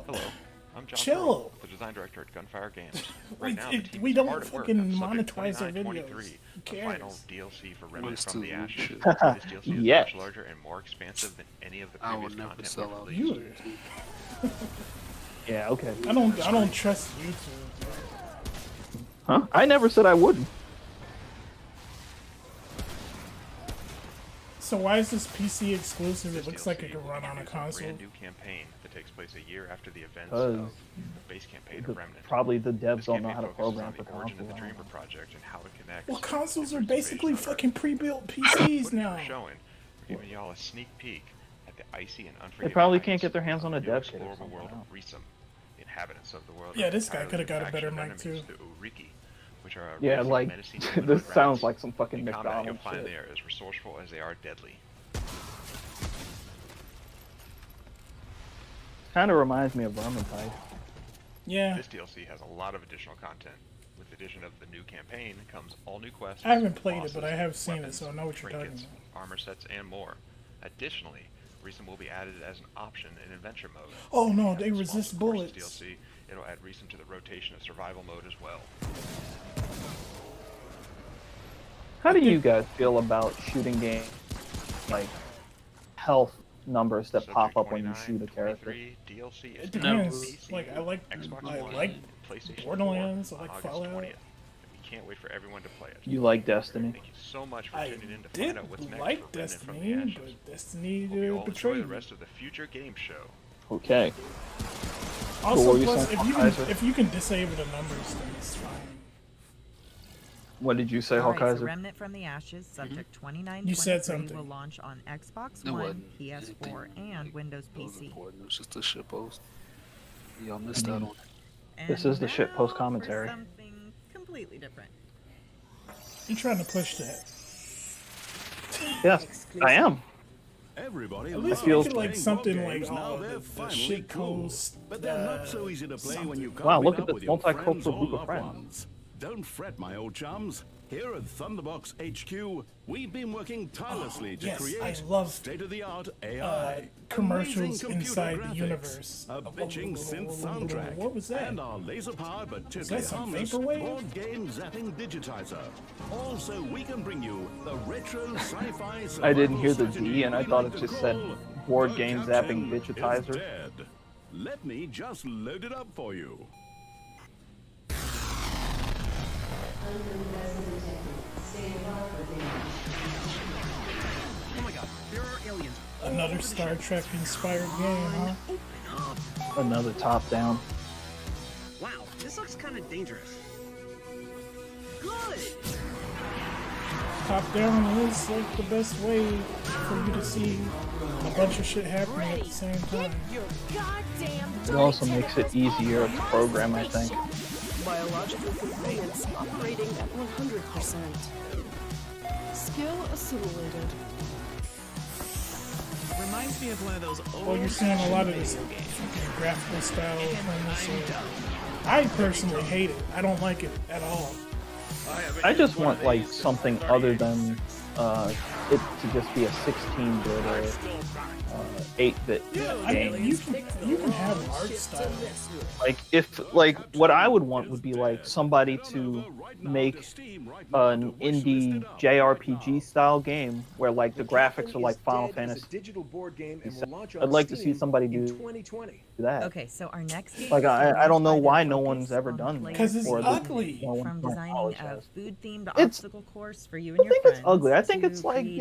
R: Hello, I'm John
A: Chill.
R: Pearl, the design director at Gunfire Games. Right now, the team
A: we
R: is
A: don't
R: hard at work
A: fucking
R: on Subject
A: monetize our
R: 2923,
A: videos. Who
R: the final
A: cares?
R: DLC for Remnant
C: Let's
R: from
C: do
R: the
C: that
R: Ashes.
C: shit.
R: This DLC is
B: Yes.
R: much larger and more expansive than any of the
C: I
R: previous
C: would never
R: content
C: sell
R: we've
C: out.
R: released.
B: Yeah, okay.
A: I don't trust YouTube.
B: Huh? I never said I wouldn't.
A: So why is this PC exclusive? It
R: This
A: looks like
R: DLC
A: it could
R: will
A: run on a
R: introduce
A: console.
R: brand new campaign that takes place a year after the events
B: Because
R: of the base campaign of Remnant.
B: probably the devs
R: This
B: don't know
R: campaign
B: how to
R: focuses
B: program
R: on
B: for
R: the origin of the
B: console.
R: Dreamer project and how it connects.
A: Well, consoles are
R: with
A: basically
R: invasion of
A: fucking pre-built
R: Earth.
A: PCs
R: Footage
A: now.
R: we're showing, we're giving y'all a sneak peek at the icy and
B: They
R: unforgiving
B: probably
R: heights
B: can't get their hands
R: of
B: on a
R: the
B: dev kit or
R: explorable
B: something.
R: world
B: I
R: of Risum, the inhabitants of the world.
A: Yeah,
R: are
A: this guy
R: entirely
A: could have got a better
R: faction
A: mic,
R: enemies,
A: too.
R: The Uriki, which are a
B: Yeah,
R: race of
B: like
R: menacing
B: this
R: humanoid
B: sounds
R: rats.
B: like some fucking
R: In combat, you'll
B: McDonald's
R: find
B: shit.
R: they are as resourceful as they are deadly.
B: Kind of reminds me of Vermintide.
A: Yeah.
R: This DLC has a lot of additional content. With the addition of the new campaign comes all new quests.
A: I haven't played it,
R: bosses,
A: but I have seen it,
R: weapons,
A: so I know what you're talking
R: trinkets,
A: about.
R: armor sets, and more. Additionally, Risum will be added as an option in adventure mode.
A: Oh no,
R: As
A: they
R: a small
A: resist
R: Forces
A: bullets.
R: DLC, it'll add Risum to the rotation of survival mode as well.
B: How do you guys feel about shooting games like health numbers that pop up when you shoot a character?
R: DLC
A: It
R: is
A: depends.
R: PC,
A: Like I like
R: Xbox
A: I
R: One,
A: like
R: PlayStation
A: Borderlands.
R: 4
A: I
R: on
A: like
R: August
A: Fallout.
R: 20th. We can't wait for everyone to play it.
B: You like Destiny?
R: Thank you so much for
A: I
R: tuning in to
A: did
R: find out what's next
A: like
R: for Remnant from the
A: Destiny,
R: Ashes.
A: but Destiny
R: Hope you all
A: betrayed
R: enjoy the
A: me.
R: rest of the future game show.
B: Okay.
A: Also,
B: What were you
A: plus,
B: saying, Kaiser?
A: if you can disable the numbers, then it's fine.
B: What did you say,
H: All right, so
B: Hawkeye?
H: Remnant from the Ashes, subject 2923,
A: You said something.
H: will launch on Xbox
C: It
H: One,
C: wasn't
H: PS4, and Windows
C: It was
H: PC.
C: important. It was just a shit post. Y'all missed out on it.
B: This
H: And
B: is the shit post
H: now
B: commentary.
H: For something completely different.
A: You're trying to push that.
B: Yes, I am.
S: Everybody
A: At least
B: I feel-
A: make it like something like
S: games now, they're
A: the
S: finally
A: shit
S: cool.
A: post.
S: But they're not so easy to play when you can't
B: Wow,
S: meet
B: look at
S: up
B: this
S: with your friends
B: multicultural
S: or
B: group of
S: loved
B: friends.
S: ones. Don't fret, my old chums. Here at Thunderbox HQ, we've been working tirelessly to
A: yes,
S: create
A: I love,
S: state-of-the-art AI,
A: commercials
S: amazing computer
A: inside the
S: graphics,
A: universe.
S: a bitching synth soundtrack,
A: What was that?
S: and our laser-powered but
A: that
S: totally
A: some
S: harmless
A: vaporwave?
S: board game zapping digitizer. Also, we can bring you the retro sci-fi.
B: I didn't hear the
S: strategy
B: D, and I
S: we
B: thought
S: like
B: it
S: to
B: just said
S: call
B: board
S: The
B: game
S: Captain
B: zapping
S: is
B: digitizer.
S: dead. Let me just load it up for you.
M: Oh my god, there are aliens.
A: Another Star Trek inspired game, huh?
B: Another top down.
M: Wow, this looks kind of dangerous. Good.
A: Top down is like the best way for you to see a bunch of shit happening at the same time.
B: It also makes it easier to program, I think.
T: Biological components operating at 100%. Skill assimilated.
M: Reminds me of one of those old.
A: Well, you're seeing a lot of this graphical style from so I personally hate it. I don't like it at all.
B: I just want like something other than it to just be a 16-bit or 8-bit
A: Yeah, I
B: game.
A: mean, you can have art style.
B: Like what I would want would be like somebody to make an indie JRPG style game where like the graphics are like Final Fantasy.
D: Digital board game and will launch on
B: I'd like to see
D: Steam
B: somebody
D: in
B: do
D: 2020.
B: that.
H: Okay, so our next game
B: Like
H: is
B: I don't know
H: by the
B: why no
H: focus
B: one's ever
H: on
B: done that.
A: 'Cause it's
B: or that
A: ugly.
B: no one
H: From
B: from
H: designing
B: college
H: a
B: has.
H: food-themed
B: It's-
H: obstacle course for you and
B: I
H: your
B: think
H: friends.
B: it's ugly. I think
H: to
B: it's like,
H: creating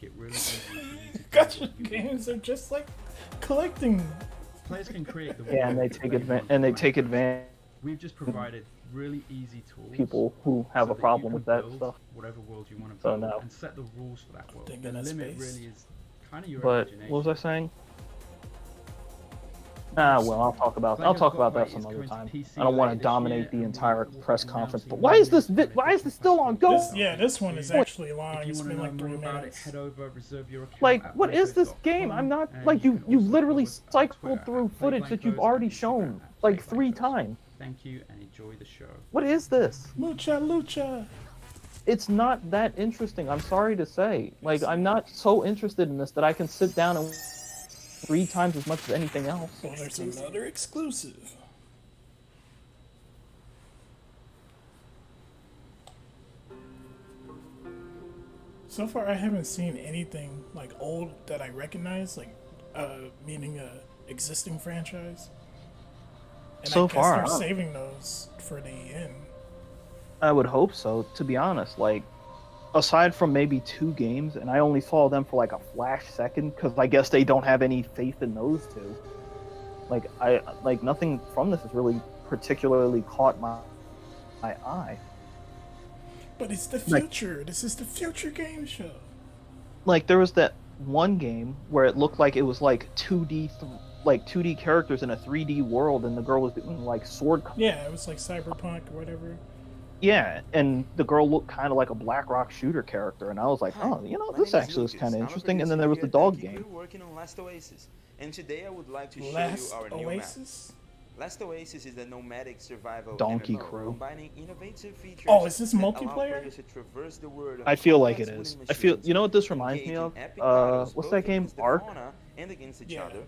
U: make it really easy for you to do
A: Gacha
U: what you
A: games are just like collecting.
U: Players can create the
B: Yeah, and they
U: world
B: take
U: that
B: advantage.
U: want
B: And they
U: for
B: take
U: Minecraft.
B: advantage.
U: We've just provided really easy tools.
B: People who have
U: so
B: a
U: that
B: problem
U: you can
B: with that
U: build
B: stuff.
U: Whatever world you want to
B: So
U: build
B: no.
U: and set the rules for that world.
A: Thinking
U: The
A: of
U: limit
A: space.
U: really is kind of your
B: But
U: imagination.
B: what was I saying? Ah, well, I'll talk about that some other time. I don't want to dominate the entire press conference. But why is this still on go?
A: This one is actually long.
U: If you
A: It's
U: want to
A: been
U: know
A: like
U: more
A: 3
U: about it,
A: minutes.
U: head over, reserve your account
B: Like,
U: at
B: what is this game?
U: Blankos.com,
B: I'm not
U: and
B: like
U: you can
B: you
U: also
B: literally
U: follow us on
B: cycled
U: Twitter
B: through
U: at
B: footage that you've
U: Blankos
B: already
U: and Instagram
B: shown
U: at
B: like 3
U: Blankos.
B: times.
U: Thank you and enjoy the show.
B: What is this?
A: Lucha, lucha.
B: It's not that interesting. I'm sorry to say. Like, I'm not so interested in this that I can sit down and 3 times as much as anything else.
A: Well, there's another exclusive. So far, I haven't seen anything like old that I recognize, like meaning a existing franchise. And
B: So
A: I guess
B: far,
A: they're saving those for the end.
B: I would hope so. To be honest, like aside from maybe 2 games, and I only saw them for like a flash second because I guess they don't have any faith in those 2. Like nothing from this has really particularly caught my eye.
A: But it's the future. This is the future game show.
B: Like there was that one game where it looked like it was like 2D characters in a 3D world, and the girl was doing like sword.
A: Yeah, it was like Cyberpunk or whatever.
B: Yeah, and the girl looked kind of like a Black Rock shooter character, and I was like, oh, you know, this actually is kind of interesting. And then there was the dog game.
F: Working on Last Oasis, and today I would like to show you our new map. Last Oasis is a nomadic survival
B: Donkey
F: MMO,
B: Crew.
F: combining innovative features.
A: Oh, is this
F: that allow
A: multiplayer?
F: players to traverse the world of
B: I feel like it
F: complex
B: is.
F: wooden
B: I feel.
F: machines,
B: You know what this reminds me
F: engage
B: of?
F: in epic battles
B: What's
F: both
B: that game?
F: against the
B: Ark.
F: fauna and against each other.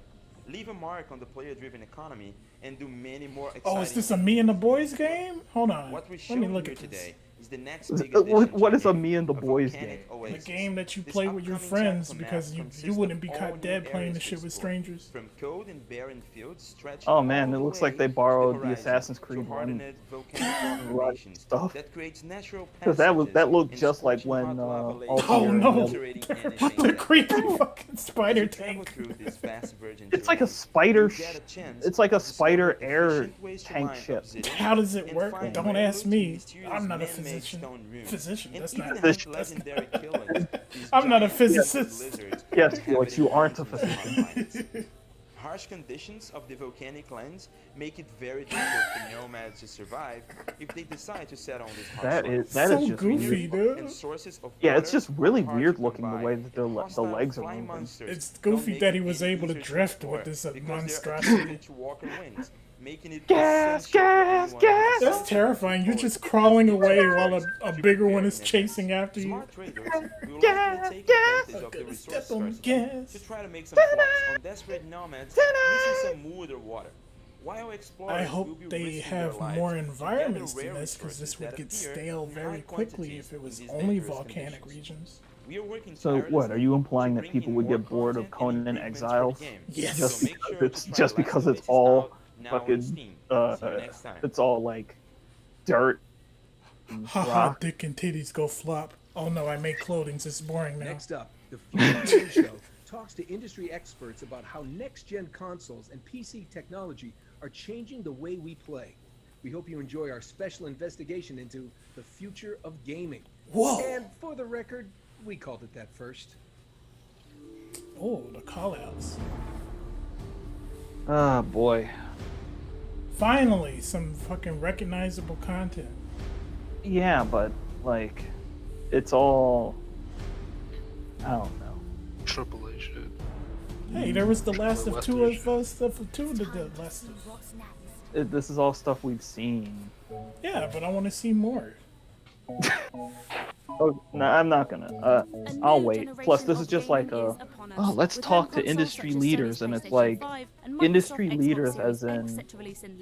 F: Leave a mark on the player-driven economy and do many more exciting.
A: Oh, is this a me and the boys game? Hold on.
F: What we
A: Let
F: show
A: me
F: you
A: look
F: here
A: at this.
F: today is the next big addition
B: What
F: to
B: is a me and the boys game?
A: The game that you play with your friends because you wouldn't be caught dead playing the shit with strangers.
F: From cold and barren fields stretching
B: Oh man, it
F: all
B: looks
F: the
B: like they
F: way
B: borrowed
F: to
B: the
F: horizon
B: Assassin's
F: to
B: Creed
F: hardened
B: 1
F: volcanic formations
B: stuff.
F: that creates natural
B: Because that looked just like when
A: Oh no! The creepy fucking spider tank.
B: It's like a spider. It's like a spider air tank ship.
A: How does it work? Don't ask me. I'm not a physician. That's not. I'm not a physicist.
B: Yes, Felix, you aren't a physician.
F: Harsh conditions of the volcanic lands make it very difficult for nomads to survive if they decide to set on this harsh
B: That
F: land.
B: is just
A: goofy,
B: weird.
F: dude.
B: Yeah, it's just really weird looking the way that the legs are moving.
A: It's goofy that he was able to drift with this monstrosity.
B: Gas!
A: That's terrifying. You're just crawling away while a bigger one is chasing after you.
F: Gas!
A: Step on gas.
F: To try to make some bucks on desperate nomads missing some wood or water. While exploring,
A: I hope they have more environments than this, because this would get stale very quickly if it was only volcanic regions.
B: So what? Are you implying that people would get bored of Conan Exiles?
A: Yes.
B: Just because it's all fucking it's all like dirt.
A: Haha, dick and titties go flop. Oh no, I make clothing. It's boring now.
D: Next up, the Future Game Show talks to industry experts about how next-gen consoles and PC technology are changing the way we play. We hope you enjoy our special investigation into the future of gaming.
A: Whoa!
D: And for the record, we called it that first.
A: Oh, the callouts.
B: Ah, boy.
A: Finally, some fucking recognizable content.
B: Yeah, but like, it's all. I don't know.
C: AAA shit.
A: Hey, there was the last of two of us, stuff of two of the last of.
B: This is all stuff we've seen.
A: Yeah, but I want to see more.
B: Oh, no, I'm not gonna. I'll wait. Plus, this is just like a. Oh, let's talk to industry leaders, and it's like industry leaders, as in.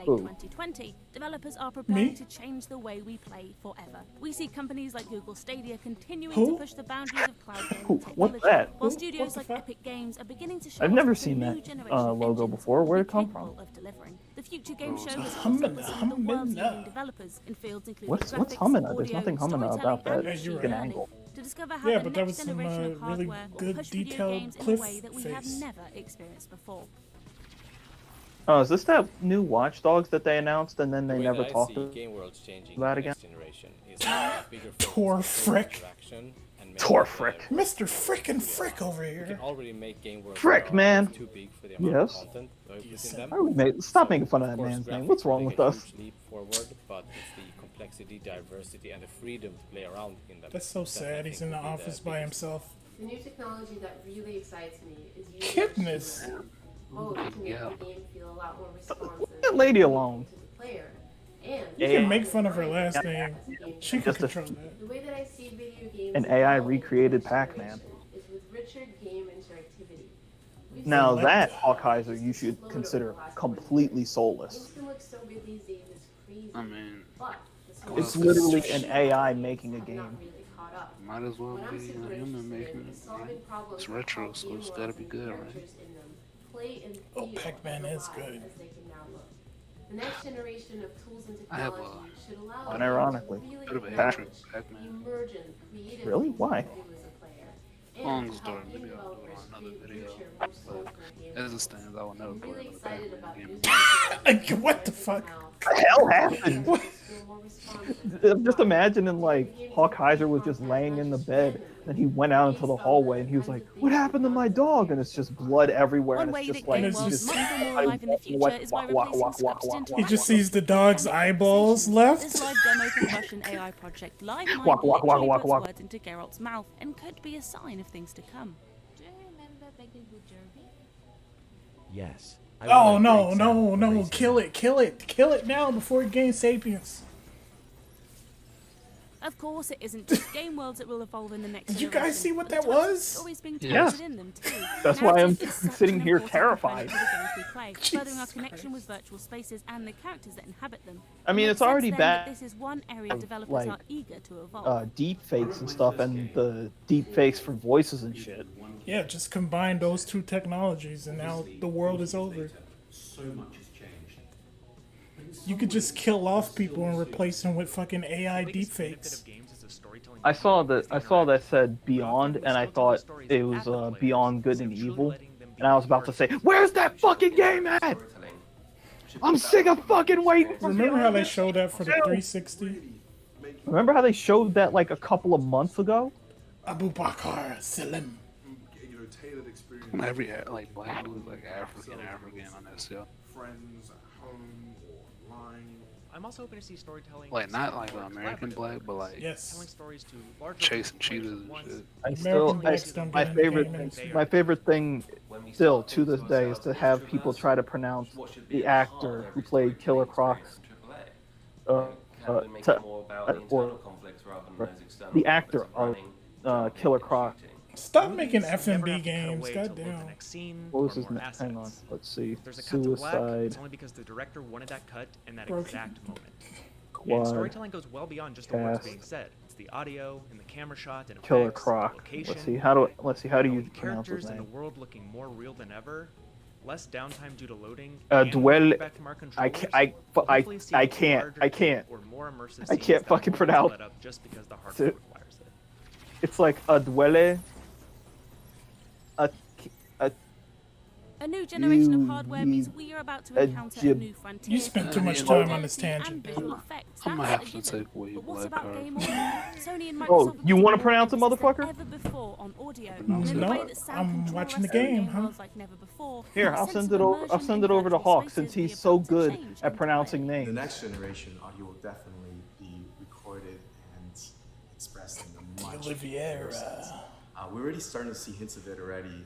B: Who?
V: 2020, developers are preparing to change the way we play forever. We see companies like Google Stadia continuing to push the boundaries of cloud gaming technology,
B: What's that?
V: while studios like Epic Games are beginning to show
B: I've never
V: us
B: seen
V: the
B: that
V: new generation
B: logo
V: engines
B: before. Where'd it
V: will
B: come
V: be
B: from?
V: capable of delivering. The Future Game Show
A: it's
V: has
A: humming,
V: also some of the world's leading developers in fields including
B: What's
V: graphics,
B: humming?
V: audio,
B: There's nothing humming about that
V: storytelling, and
B: fucking
V: machine
B: angle.
V: learning to discover how
A: Yeah,
V: the
A: but that
V: next
A: was some
V: generation of
A: really
V: hardware will
A: good
V: push video
A: detailed
V: games in a
A: cliff
V: way that we have
A: face.
V: never experienced before.
B: Oh, is this that new Watch Dogs that they announced and then they never talked about again?
A: Tor Frick.
B: Tor Frick.
A: Mr. Frickin' Frick over
W: You can
A: here.
W: already make game worlds
B: Frick,
W: that are
B: man.
W: too big for the amount of
B: Yes.
W: content within them.
B: Why would we stop making fun of that
W: Of course,
B: man's name.
W: graphics
B: What's
W: will
B: wrong
W: take
B: with
W: a
B: us?
W: huge leap forward, but it's the complexity, diversity, and the freedom to play around in them.
A: That's so
W: that I
A: sad.
W: think
A: He's in the
W: will be
A: office by
W: biggest
A: himself.
X: The new technology that really excites me is using
A: Goodness.
X: machine learning. Both to make the game feel a lot more responsive
B: Leave that lady alone.
X: to the player. And
A: You can make fun of her last name. She can
B: Just a-
A: control that.
X: the way that I see video games
B: An AI
X: evolving
B: recreated
X: next
B: Pac-Man.
X: generation is with richer game interactivity. We've
B: Now that Hawkeyser you should consider completely soulless.
C: I mean,
B: It's literally an AI making a game.
C: might as well be a human making it, right? It's retro, so it's gotta be good, right?
A: Oh, Pac-Man is good.
X: The next generation of tools and
C: I have
X: technology should allow
B: Unironically.
X: really
C: Bit of a
X: acknowledge
C: hatred for Pac-Man.
X: the emergent creative
B: Really?
X: things
B: Why?
X: you can do as a player.
C: Long
X: And how
C: story,
X: game
C: maybe I'll do it
X: developers
C: on another
X: create
C: video.
X: richer, more soulful
C: But
X: games.
C: as it stands, I will never
X: I'm
C: play
X: really
C: another
X: excited
C: Pac-Man
X: about
C: game.
X: using
A: What the fuck?
B: What the hell happened? I'm just imagining like Hawkeyser was just laying in the bed, and he went out into the hallway, and he was like, "What happened to my dog?" And it's just blood everywhere,
V: One
B: and
V: way
B: it's
V: that
B: just like
V: game
B: he
V: worlds
B: just
V: might feel more alive in the future is by replacing scripted
A: He
V: interactions.
A: just sees the dog's eyeballs left.
V: This live demo from Russian AI project Live Mind
B: Walk, walk, walk,
V: literally
B: walk,
V: puts
B: walk.
V: words into Geralt's mouth and could be a sign of things to come.
K: Do you remember Beggar Derby?
E: Yes.
A: Oh no, no, no! Kill it, kill it, kill it now before it gains sapience.
V: Of course, it isn't just game worlds that will evolve in the next
A: Did you
V: generation,
A: guys see what
V: but
A: that
V: the types of
A: was?
V: stories being
B: Yes.
V: told in them too.
B: That's why I'm
V: Narrative is such
B: sitting
V: an
B: here
V: important
B: terrified.
V: component to the games we play, furthering our connection with virtual spaces and the characters that inhabit them.
B: I mean,
V: It
B: it's
V: makes
B: already
V: sense then that
B: bad.
V: This is one area
B: of,
V: developers
B: like,
V: are eager to evolve.
B: Deep fakes and stuff, and the deep fakes for voices and shit.
A: Yeah, just combine those two technologies, and now the world is over.
E: So much has changed.
A: You could just kill off people and replace them with fucking AI deepfakes.
B: I saw that said Beyond, and I thought it was Beyond Good and Evil, and I was about to say, "Where's that fucking game at?" I'm sick of fucking waiting.
A: Remember how they showed that for the 360?
B: Remember how they showed that like a couple of months ago?
A: Abu Bakr Salim.
C: Every like black dude, like African on that show.
I: Friends at home or online.
Q: I'm also hoping to see storytelling.
C: Like not like the American black, but like
Q: telling stories to larger
C: chasing cheetahs and shit.
B: My favorite thing still to this day is to have people try to pronounce the actor who played Killer Croc's or the actor of Killer Croc.
A: Stop making FMB games, goddamn.
B: What was his name? Hang on, let's see.
Q: There's a cut to black.
B: Suicide.
Q: It's only because the director wanted that cut in that
A: Broken.
Q: exact moment.
B: Quad.
Q: And storytelling goes well beyond just the words
B: Cast.
Q: being said. It's the audio and the camera shot and
B: Killer
Q: effects,
B: Croc.
Q: the location,
B: Let's see how do you
Q: the
B: pronounce his
Q: characters in the
B: name?
Q: world looking more real than ever. Less downtime due to loading.
B: Duel.
Q: feedback from our controllers. Hopefully see
B: I
Q: larger
B: can't.
Q: or more immersive
B: I
Q: scenes
B: can't
Q: that
B: fucking
Q: won't
B: pronounce.
Q: let up just because the hardware requires it.
B: It's like a duele.
V: A new generation of hardware means we are about to encounter a new frontier.
A: You spent too much time on this tangent.
V: Visual effects.
C: I might
V: That's
C: have to
V: legitimate.
C: take away your
V: But what
C: black
V: about
C: card.
V: game audio? Sony and Microsoft
B: Oh,
V: have
B: you
V: put
B: want to
V: more
B: pronounce it,
V: emphasis than
B: motherfucker?
V: ever before on audio. And in a
A: No,
V: way that sound
A: I'm
V: can draw
A: watching the
V: us into
A: game, huh?
V: worlds like never before.
B: Here,
V: The
B: I'll
V: sense
B: send
V: of
B: it over. I'll
V: immersion
B: send
V: in
B: it over to
V: virtual
B: Hawk
V: spaces
B: since
V: we
B: he's
V: are
B: so
V: about to
B: good
V: change
B: at
V: and
B: pronouncing
I: The
B: names.
I: next generation audio will definitely be recorded and expressed in a much
A: Oliviera.
I: sense. We're already starting to see hints of it already.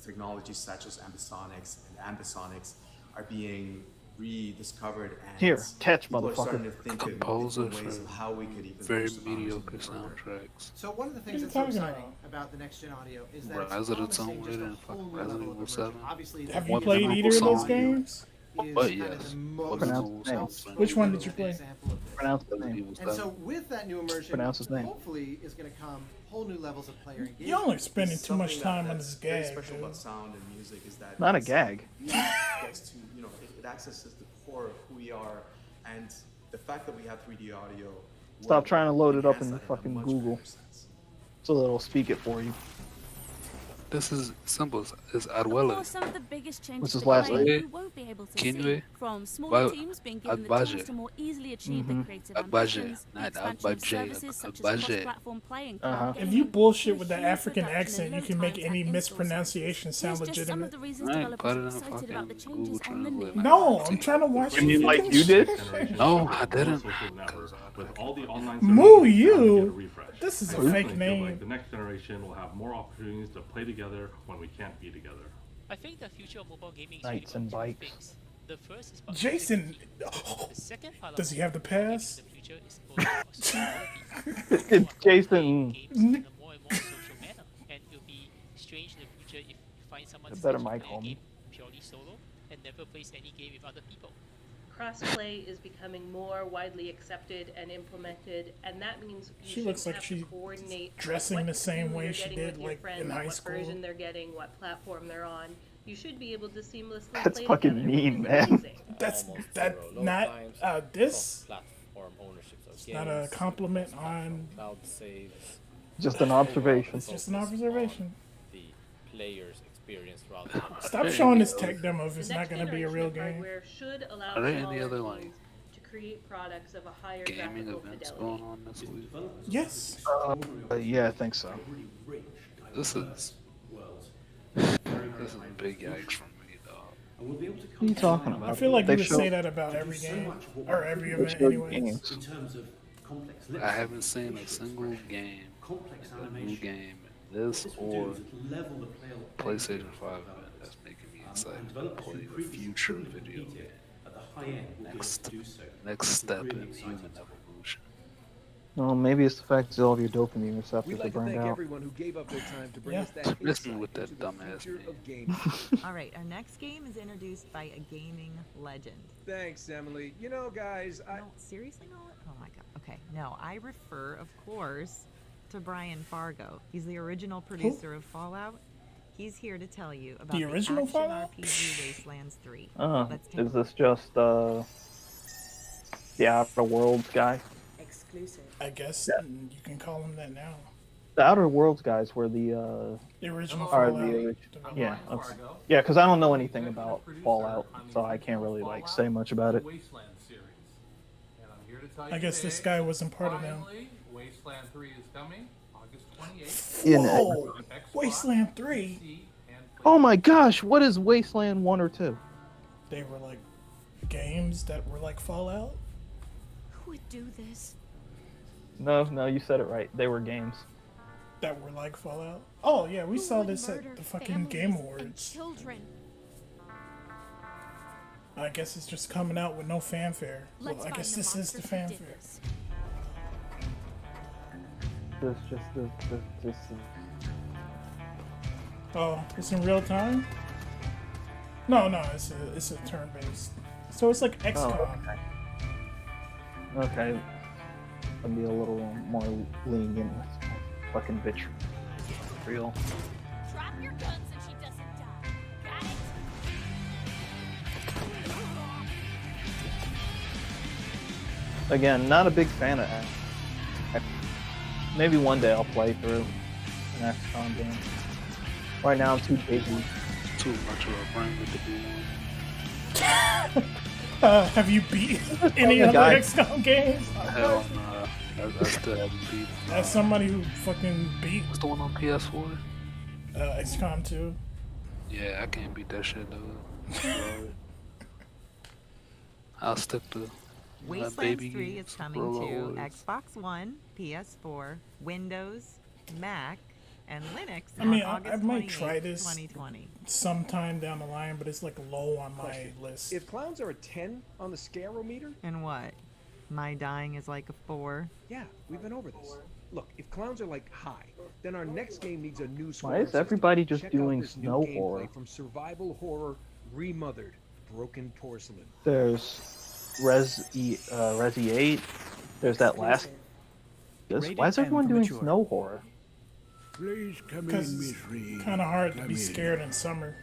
I: Technologies such as ambisonics and ambisonics are being rediscovered, and
B: Here, catch,
I: people are starting
B: motherfucker.
I: to think of
C: Composer
I: different ways
C: for
I: of how we could even
C: very
I: push the boundaries
C: mediocre
I: even further.
C: soundtracks.
J: So one of the things
A: What
J: that's
A: are you
J: so
A: talking
J: exciting about the next gen audio is that
C: Rise
J: it's
C: of its own
J: promising
C: way
J: just a
C: and
J: whole
C: fucking
J: new
C: Resident
J: level of
C: Evil
J: immersion.
C: 7.
J: Obviously,
A: Have
J: the
A: you
C: One
A: played
C: memorable
A: either of those
C: song.
A: games?
J: is
C: But
J: kind of
C: yes,
J: the
C: one
J: most
B: Pronounce
C: memorable
B: the name.
C: song.
A: Which one did you play?
J: example of this.
B: Pronounce the name.
C: Evil
J: And
C: 7.
J: so with that new immersion,
B: Pronounce his name.
J: hopefully is going to come whole new levels of player engagement.
A: Y'all are spending
I: It's
A: too much
I: something
A: time on
I: that's
A: this
I: very
A: gag,
I: special
A: dude.
I: about sound and music is that
B: Not a
I: it's-
B: gag.
I: music gets to, it accesses the core of who we are, and the fact that we have 3D audio.
B: Stop
I: will
B: trying to load it up in
I: enhance that
B: fucking
I: a much
B: Google,
I: better sense.
B: so that it'll speak it for you.
C: This is simple. It's
V: Of
C: Arduella.
V: course, some of the biggest changes
B: What's his
V: to
B: last
V: play
B: name?
V: you won't be able to
C: Kinue?
V: see, from smaller
C: Ba-
V: teams being given the
C: Agbaje.
V: tools to more easily achieve their creative
C: Agbaje,
V: ambitions, the
C: not
V: expansion of
C: Agbaje,
V: services such as
C: Agbaje.
V: cross-platform play and cloud
A: If
V: gaming,
A: you bullshit
V: to
A: with the
V: huge
A: African
V: reduction in
A: accent, you
V: load
A: can make
V: times
A: any
V: and install
A: mispronunciation
V: services.
A: sound
V: Here's just some of
A: legitimate.
V: the reasons
C: Right,
V: developers
C: put it
V: are
C: in
V: excited about the
C: fucking
V: changes
C: Google
V: on the new.
C: Translate.
A: No, I'm trying to watch
B: You mean
A: the
B: like
A: fucking
B: you did?
A: shit.
C: No, I didn't.
L: With all the online
A: Moo
L: services,
A: you.
L: it's time to get a refresh.
A: This is a
L: I personally
A: fake
L: feel
A: name.
L: like the next generation will have more opportunities to play together when we can't be together.
Y: I think the future of mobile gaming is
B: Knights
Y: really
B: and
Y: about two
B: bikes.
Y: things. The first is about
A: Jason,
Y: the second part of
A: does he have the pass?
Y: the future is both about sociality
B: It's Jason.
Y: games in a more and more social manner. And it will be strange in the future if you find someone one
B: better
Y: stage
B: mic,
Y: play a
B: homie.
Y: game purely solo and never plays any game with other people.
G: Crossplay is becoming more widely accepted and implemented, and that means you
A: She looks
G: shouldn't
A: like
G: have
A: she's
G: to coordinate
A: dressing
G: what
A: the same
G: queue
A: way
G: you're
A: she
G: getting
A: did
G: with your
A: like
G: friends,
A: in high
G: what
A: school.
G: version they're getting, what platform they're on. You should be able to seamlessly
B: That's
G: play
B: fucking
G: together.
B: mean,
G: It's
B: man.
G: amazing.
A: That's
W: Almost
A: that
W: zero load
A: not
W: times,
A: this.
W: cross-platform ownerships of
A: It's not a
W: games,
A: compliment
W: cross-platform
A: on.
W: cloud saves.
B: Just an
W: Overall
B: observation.
A: It's just an
W: focus
A: observation.
W: on the player's experience rather than
A: Stop showing this tech demo if it's not going to be a real game.
G: Hardware should allow
C: Are there any
G: smaller
C: other like
G: teams to create products of a higher
C: gaming
G: graphical
C: events
G: fidelity.
C: going on this week?
A: Yes.
B: Yeah, I think so.
C: This is big yikes from me, dog.
B: What are you talking about?
A: I feel like
B: They
A: you would
B: show-
A: say that about every game or every
B: They
A: event
B: show
A: anyway.
B: games.
E: In terms of complex
C: I haven't seen a single game,
E: complex
C: a new
E: animation.
C: game, this
E: What this will do
C: or
E: is it'll level the player
C: PlayStation 5 event that's making me excited to play a future video game.
E: at the high end will be able
C: Next,
E: to do so.
C: next step
E: Really
C: in
E: exciting.
C: human evolution.
B: Well, maybe it's the fact that all of your dopamine receptors
D: We'd
B: are
D: like to
B: burned
D: thank
B: out.
D: everyone who gave up their time to bring
A: Yeah.
D: us that
C: Miss me
D: insight
C: with that
D: into the
C: dumbass
D: future
C: name.
D: of gaming.
H: All right, our next game is introduced by a gaming legend.
D: Thanks, Emily. You know, guys,
H: No, seriously, Nolan? Oh my god. Okay, no, I refer, of course, to Brian Fargo. He's the original producer of Fallout. He's here to tell you about
A: The original
H: action
A: Fallout?
H: RPG Wastelands 3. Let's take
B: Is this just the Outer Worlds guy?
G: Exclusive.
A: I guess you can call them that now.
B: The Outer Worlds guys were the
A: original
B: are
A: Fallout.
B: the yeah, yeah, because I don't know anything about Fallout, so I can't really like say much about it.
N: Wasteland series. And I'm here to tell you
A: I guess this
N: today,
A: guy wasn't part of them.
N: finally, Wasteland 3 is coming August 28th.
B: In
A: Wasteland 3?
B: Oh my gosh, what is Wasteland 1 or 2?
A: They were like games that were like Fallout?
V: Who would do this?
B: No, you said it right. They were games.
A: That were like Fallout? Oh yeah, we saw this
V: Murder
A: at the fucking Game
V: families and
A: Awards.
V: children.
A: I guess it's just coming out with no fanfare.
V: Let's
A: Well, I
V: find
A: guess
V: the
A: this is the
V: monsters who did
A: fanfare.
V: this.
A: Oh, it's in real time? No, it's a turn-based. So it's like XCOM.
B: Okay. I'll be a little more lenient with fucking vitriol.
V: Drop your guns and she doesn't die. Got it?
B: Again, not a big fan of that. Maybe one day I'll play through an XCOM game. Right now I'm too busy.
C: Too much of a brain with the
A: Have you beat any other
B: Guy.
A: XCOM games?
C: Hell no. I still haven't beat.
A: As somebody who fucking beat
C: What's the one on PS4?
A: XCOM 2.
C: Yeah, I can't beat that shit though. Sorry. I'll stick to my
H: Wastelands
C: baby
H: 3 is
C: games,
H: coming
C: roll
H: to
C: always.
H: Xbox One, PS4, Windows, Mac, and Linux
A: I mean,
H: on August
A: I might
H: 28th,
A: try this
H: 2020.
A: sometime down the line, but it's like low on my
D: Question.
A: list.
D: If clowns are a 10 on the scarometer,
H: And what? My dying is like a 4.
D: yeah, we've been over this. Look, if clowns are like high, then our next game needs a new
B: Why
D: scoring
B: is
D: system.
B: everybody just
D: Check
B: doing
D: out this new
B: snow
D: gameplay
B: horror?
D: from survival horror remothered broken porcelain.
B: There's Resi 8. There's that last. Why is everyone doing snow horror?
O: Please come
A: Because
O: in,
A: it's
O: Miss Reed.
A: kind of hard to
O: Come
A: be
O: in.
A: scared in summer.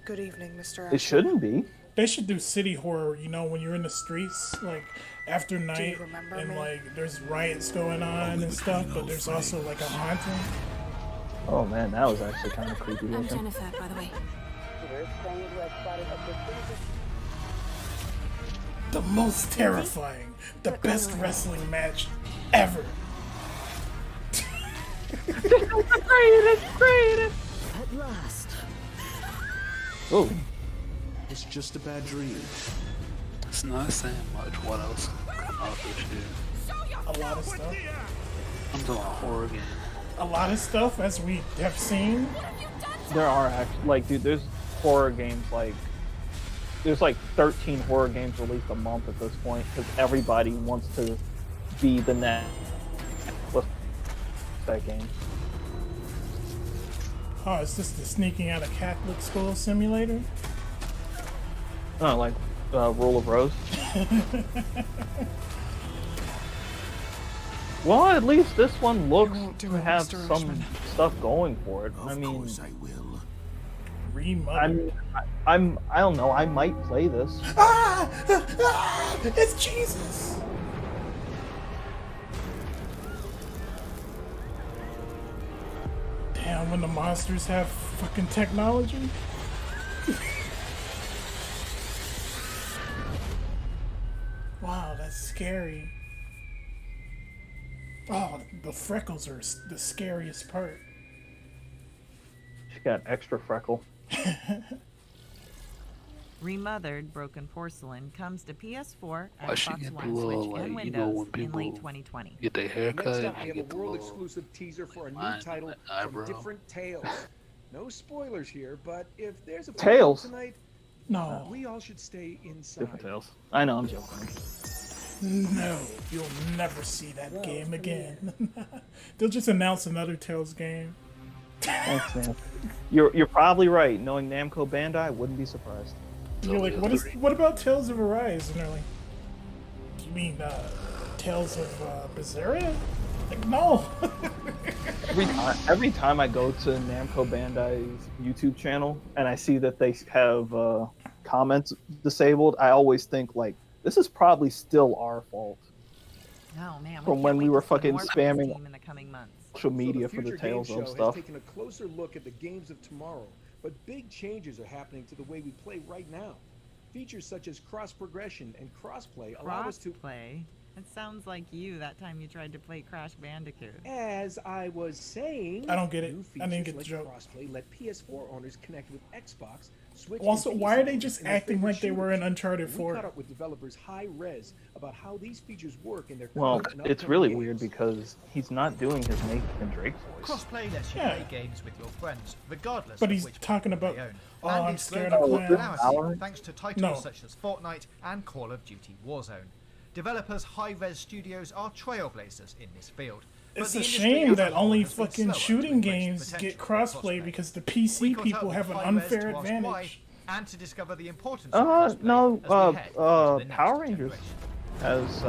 P: Good evening, Mr.
B: It shouldn't be.
A: They should do city horror, you know, when you're in the streets, like after night,
P: remember
A: and
P: me?
A: like there's riots going on and stuff, but there's also like a haunting.
B: Oh man, that was actually kind of creepy
V: I'm
B: looking.
V: Jennifer, by the way.
A: The most terrifying, the best wrestling match ever.
P: At last.
B: Oh.
O: It's just a bad dream.
C: It's not saying much. What else come out this year?
A: A lot of stuff.
C: I'm doing a horror game.
A: A lot of stuff, as we have seen.
B: There are actually, like, dude, there's horror games, like, there's like 13 horror games released a month at this point, because everybody wants to be the next. What's that game?
A: Oh, is this the sneaking out of Catholic school simulator?
B: Oh, like Rule of Rose. Well, at least this one looks to have some stuff going for it. I mean,
O: I will.
B: I don't know. I might play this.
A: It's Jesus. Damn, when the monsters have fucking technology. Wow, that's scary. Oh, the freckles are the scariest part.
B: She got extra freckle.
H: Remothered Broken Porcelain comes to PS4,
C: Why she
H: Xbox
C: get
H: One,
C: the little,
H: Switch,
C: like,
H: and
C: you know,
H: Windows
C: when
H: in late
C: people
H: 2020.
C: get their haircut,
D: Next up, we
C: you
D: have
C: get
D: a
C: the
D: world
C: little
D: exclusive teaser for a new
C: line on
D: title
C: that
D: from
C: eyebrow.
D: Different Tales. No spoilers here, but if there's a
B: Tales?
D: tonight,
A: No.
D: we all should stay inside.
B: Different Tales. I know, I'm joking.
A: No, you'll never see that game again. They'll just announce another Tales game.
B: Thanks, man. You're probably right. Knowing Namco Bandai, I wouldn't be surprised.
A: You're like, what about Tales of Arise? And they're like, do you mean Tales of Berseria? Like, no.
B: Every time I go to Namco Bandai's YouTube channel and I see that they have comments disabled, I always think like, this is probably still our fault.
H: Oh man,
B: From when we were fucking spamming
H: in the coming months.
B: social media
D: So
B: for the
D: Future Game
B: Tales
D: Show
B: of stuff.
D: has taken a closer look at the games of tomorrow, but big changes are happening to the way we play right now. Features such as cross progression and crossplay allow us to
H: play. It sounds like you that time you tried to play Crash Bandicoot.
D: As I was saying,
A: I don't get it.
D: new
A: I didn't
D: features
A: get the
D: like
A: joke.
D: crossplay let PS4 owners connect with Xbox, Switch.
A: Also,
D: and
A: why
D: PC
A: are they
D: owners
A: just
D: in their
A: acting
D: favorite
A: like they were in
D: shooters.
A: Uncharted
D: We
A: 4?
D: caught up with developers High Res about how these features work in their
B: Well,
D: current and
B: it's
D: upcoming
B: really
D: games.
B: weird because he's not doing his Nathan Drake voice.
J: Crossplay lets you
A: Yeah.
J: play games with your friends, regardless
A: But
J: of
A: he's
J: which
A: talking
J: platform
A: about,
J: they own.
A: oh,
J: And
A: I'm
J: it's
A: scared
J: global
A: of playing.
J: popularity thanks to titles
A: No.
J: such as Fortnite and Call of Duty Warzone. Developers High Res Studios are trailblazers in this field. But
A: It's
J: the
A: a
J: industry
A: shame
J: as a
A: that
J: whole
A: only
J: has been
A: fucking
J: slower to
A: shooting
J: embrace the
A: games
J: potential
A: get
J: of
A: crossplay because the PC
J: caught
A: people
J: up
A: have
J: with
A: an
J: High Res
A: unfair
J: to ask why
A: advantage.
J: and to discover the importance of crossplay
B: No,
J: as we head into the next
B: Power Rangers
J: generation.
B: has